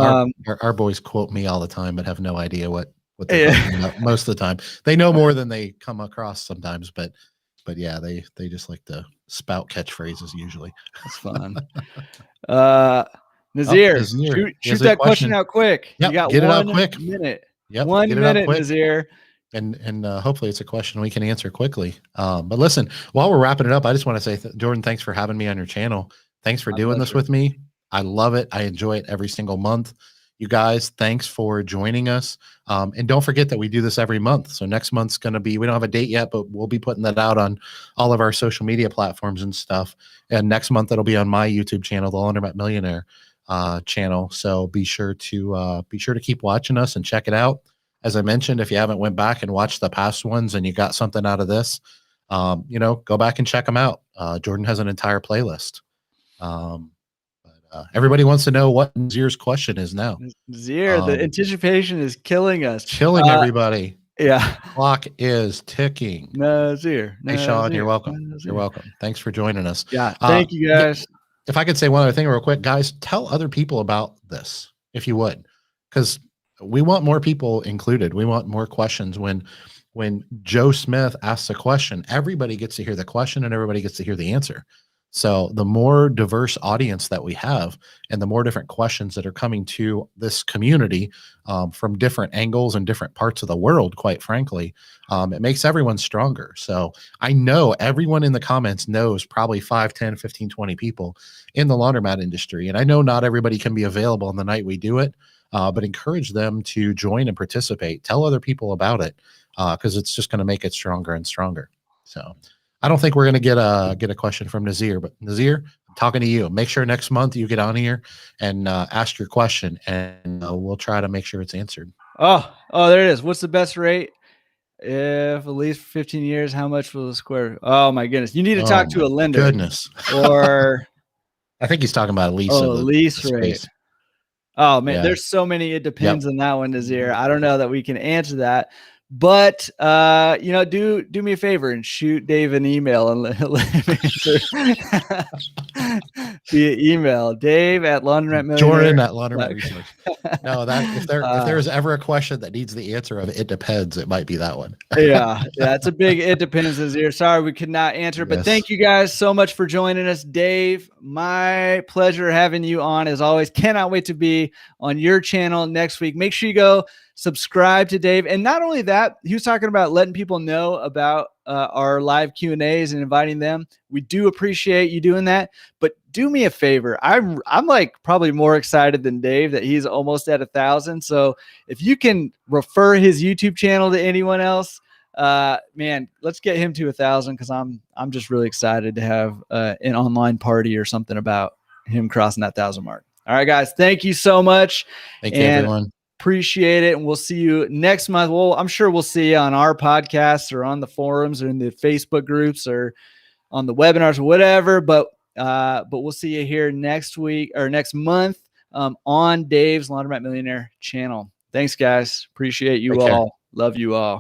Our boys quote me all the time, but have no idea what they're talking about most of the time. They know more than they come across sometimes, but yeah, they just like to spout catchphrases usually. That's fun. Nazir, shoot that question out quick. Yep, you got get 1 it out quick. minute. Yep, 1 minute, Nazir. And hopefully it's a question we can answer quickly. But listen, while we're wrapping it up, I just want to say, Jordan, thanks for having me on your channel. Thanks for doing this with me. I love it. I enjoy it every single month. You guys, thanks for joining us. And don't forget that we do this every month. So next month's going to be, we don't have a date yet, but we'll be putting that out on all of our social media platforms and stuff. And next month, it'll be on my YouTube channel, the Laundromat Millionaire channel. So be sure to keep watching us and check it out. As I mentioned, if you haven't went back and watched the past ones and you got something out of this, go back and check them out. Jordan has an entire playlist. Everybody wants to know what Nazir's question is now. Nazir, the anticipation is killing us. Killing everybody. Yeah. Clock is ticking. Nazir. Hey, Sean, you're welcome. Nazir. You're welcome. Thanks for joining us. Yeah. Thank you guys. If I could say one other thing real quick, guys, tell other people about this if you would, because we want more people included. We want more questions. When Joe Smith asks a question, everybody gets to hear the question and everybody gets to hear the answer. So the more diverse audience that we have and the more different questions that are coming to this community from different angles and different parts of the world, quite frankly, it makes everyone stronger. So I know everyone in the comments knows probably 5, 10, 15, 20 people in the laundromat industry. And I know not everybody can be available on the night we do it, but encourage them to join and participate. Tell other people about it because it's just going to make it stronger and stronger. So I don't think we're going to get a question from Nazir, but Nazir, I'm talking to you. Make sure next month you get on here and ask your question, and we'll try to make sure it's answered. Oh, there it is. What's the best rate? If at least for 15 years, how much will the square? Oh my goodness. You need to talk to a lender. Goodness. Or I think he's talking about a lease. Lease rate. Oh man, Yeah. there's so many. It depends on that one, Nazir. I don't know that we can answer that. But do me a favor and shoot Dave an email and let him answer via email. Dave at Laundromat Jordan at Laundromat Resource. No, that if there is ever a question that needs the answer of it depends, it might be that one. yeah, it's a big it depends this year. Sorry we could not answer, but thank you guys so much for joining us. Dave, my pleasure having you on as always. Cannot wait to be on your channel next week. Make sure you go subscribe to Dave. And not only that, he was talking about letting people know about our live Q&As and inviting them. We do appreciate you doing that, but do me a favor. I'm like probably more excited than Dave that he's almost at 1,000. So if you can refer his YouTube channel to anyone else, man, let's get him to 1,000 because I'm just really excited to have an online party or something about him crossing that 1,000 mark. All right, guys, thank you so much. Thank you, everyone. Appreciate it. And we'll see you next month. Well, I'm sure we'll see you on our podcast or on the forums or in the Facebook groups or on the webinars or whatever. But we'll see you here next week or next month on Dave's Laundromat Millionaire channel. Thanks, guys. Appreciate you all. Love you all.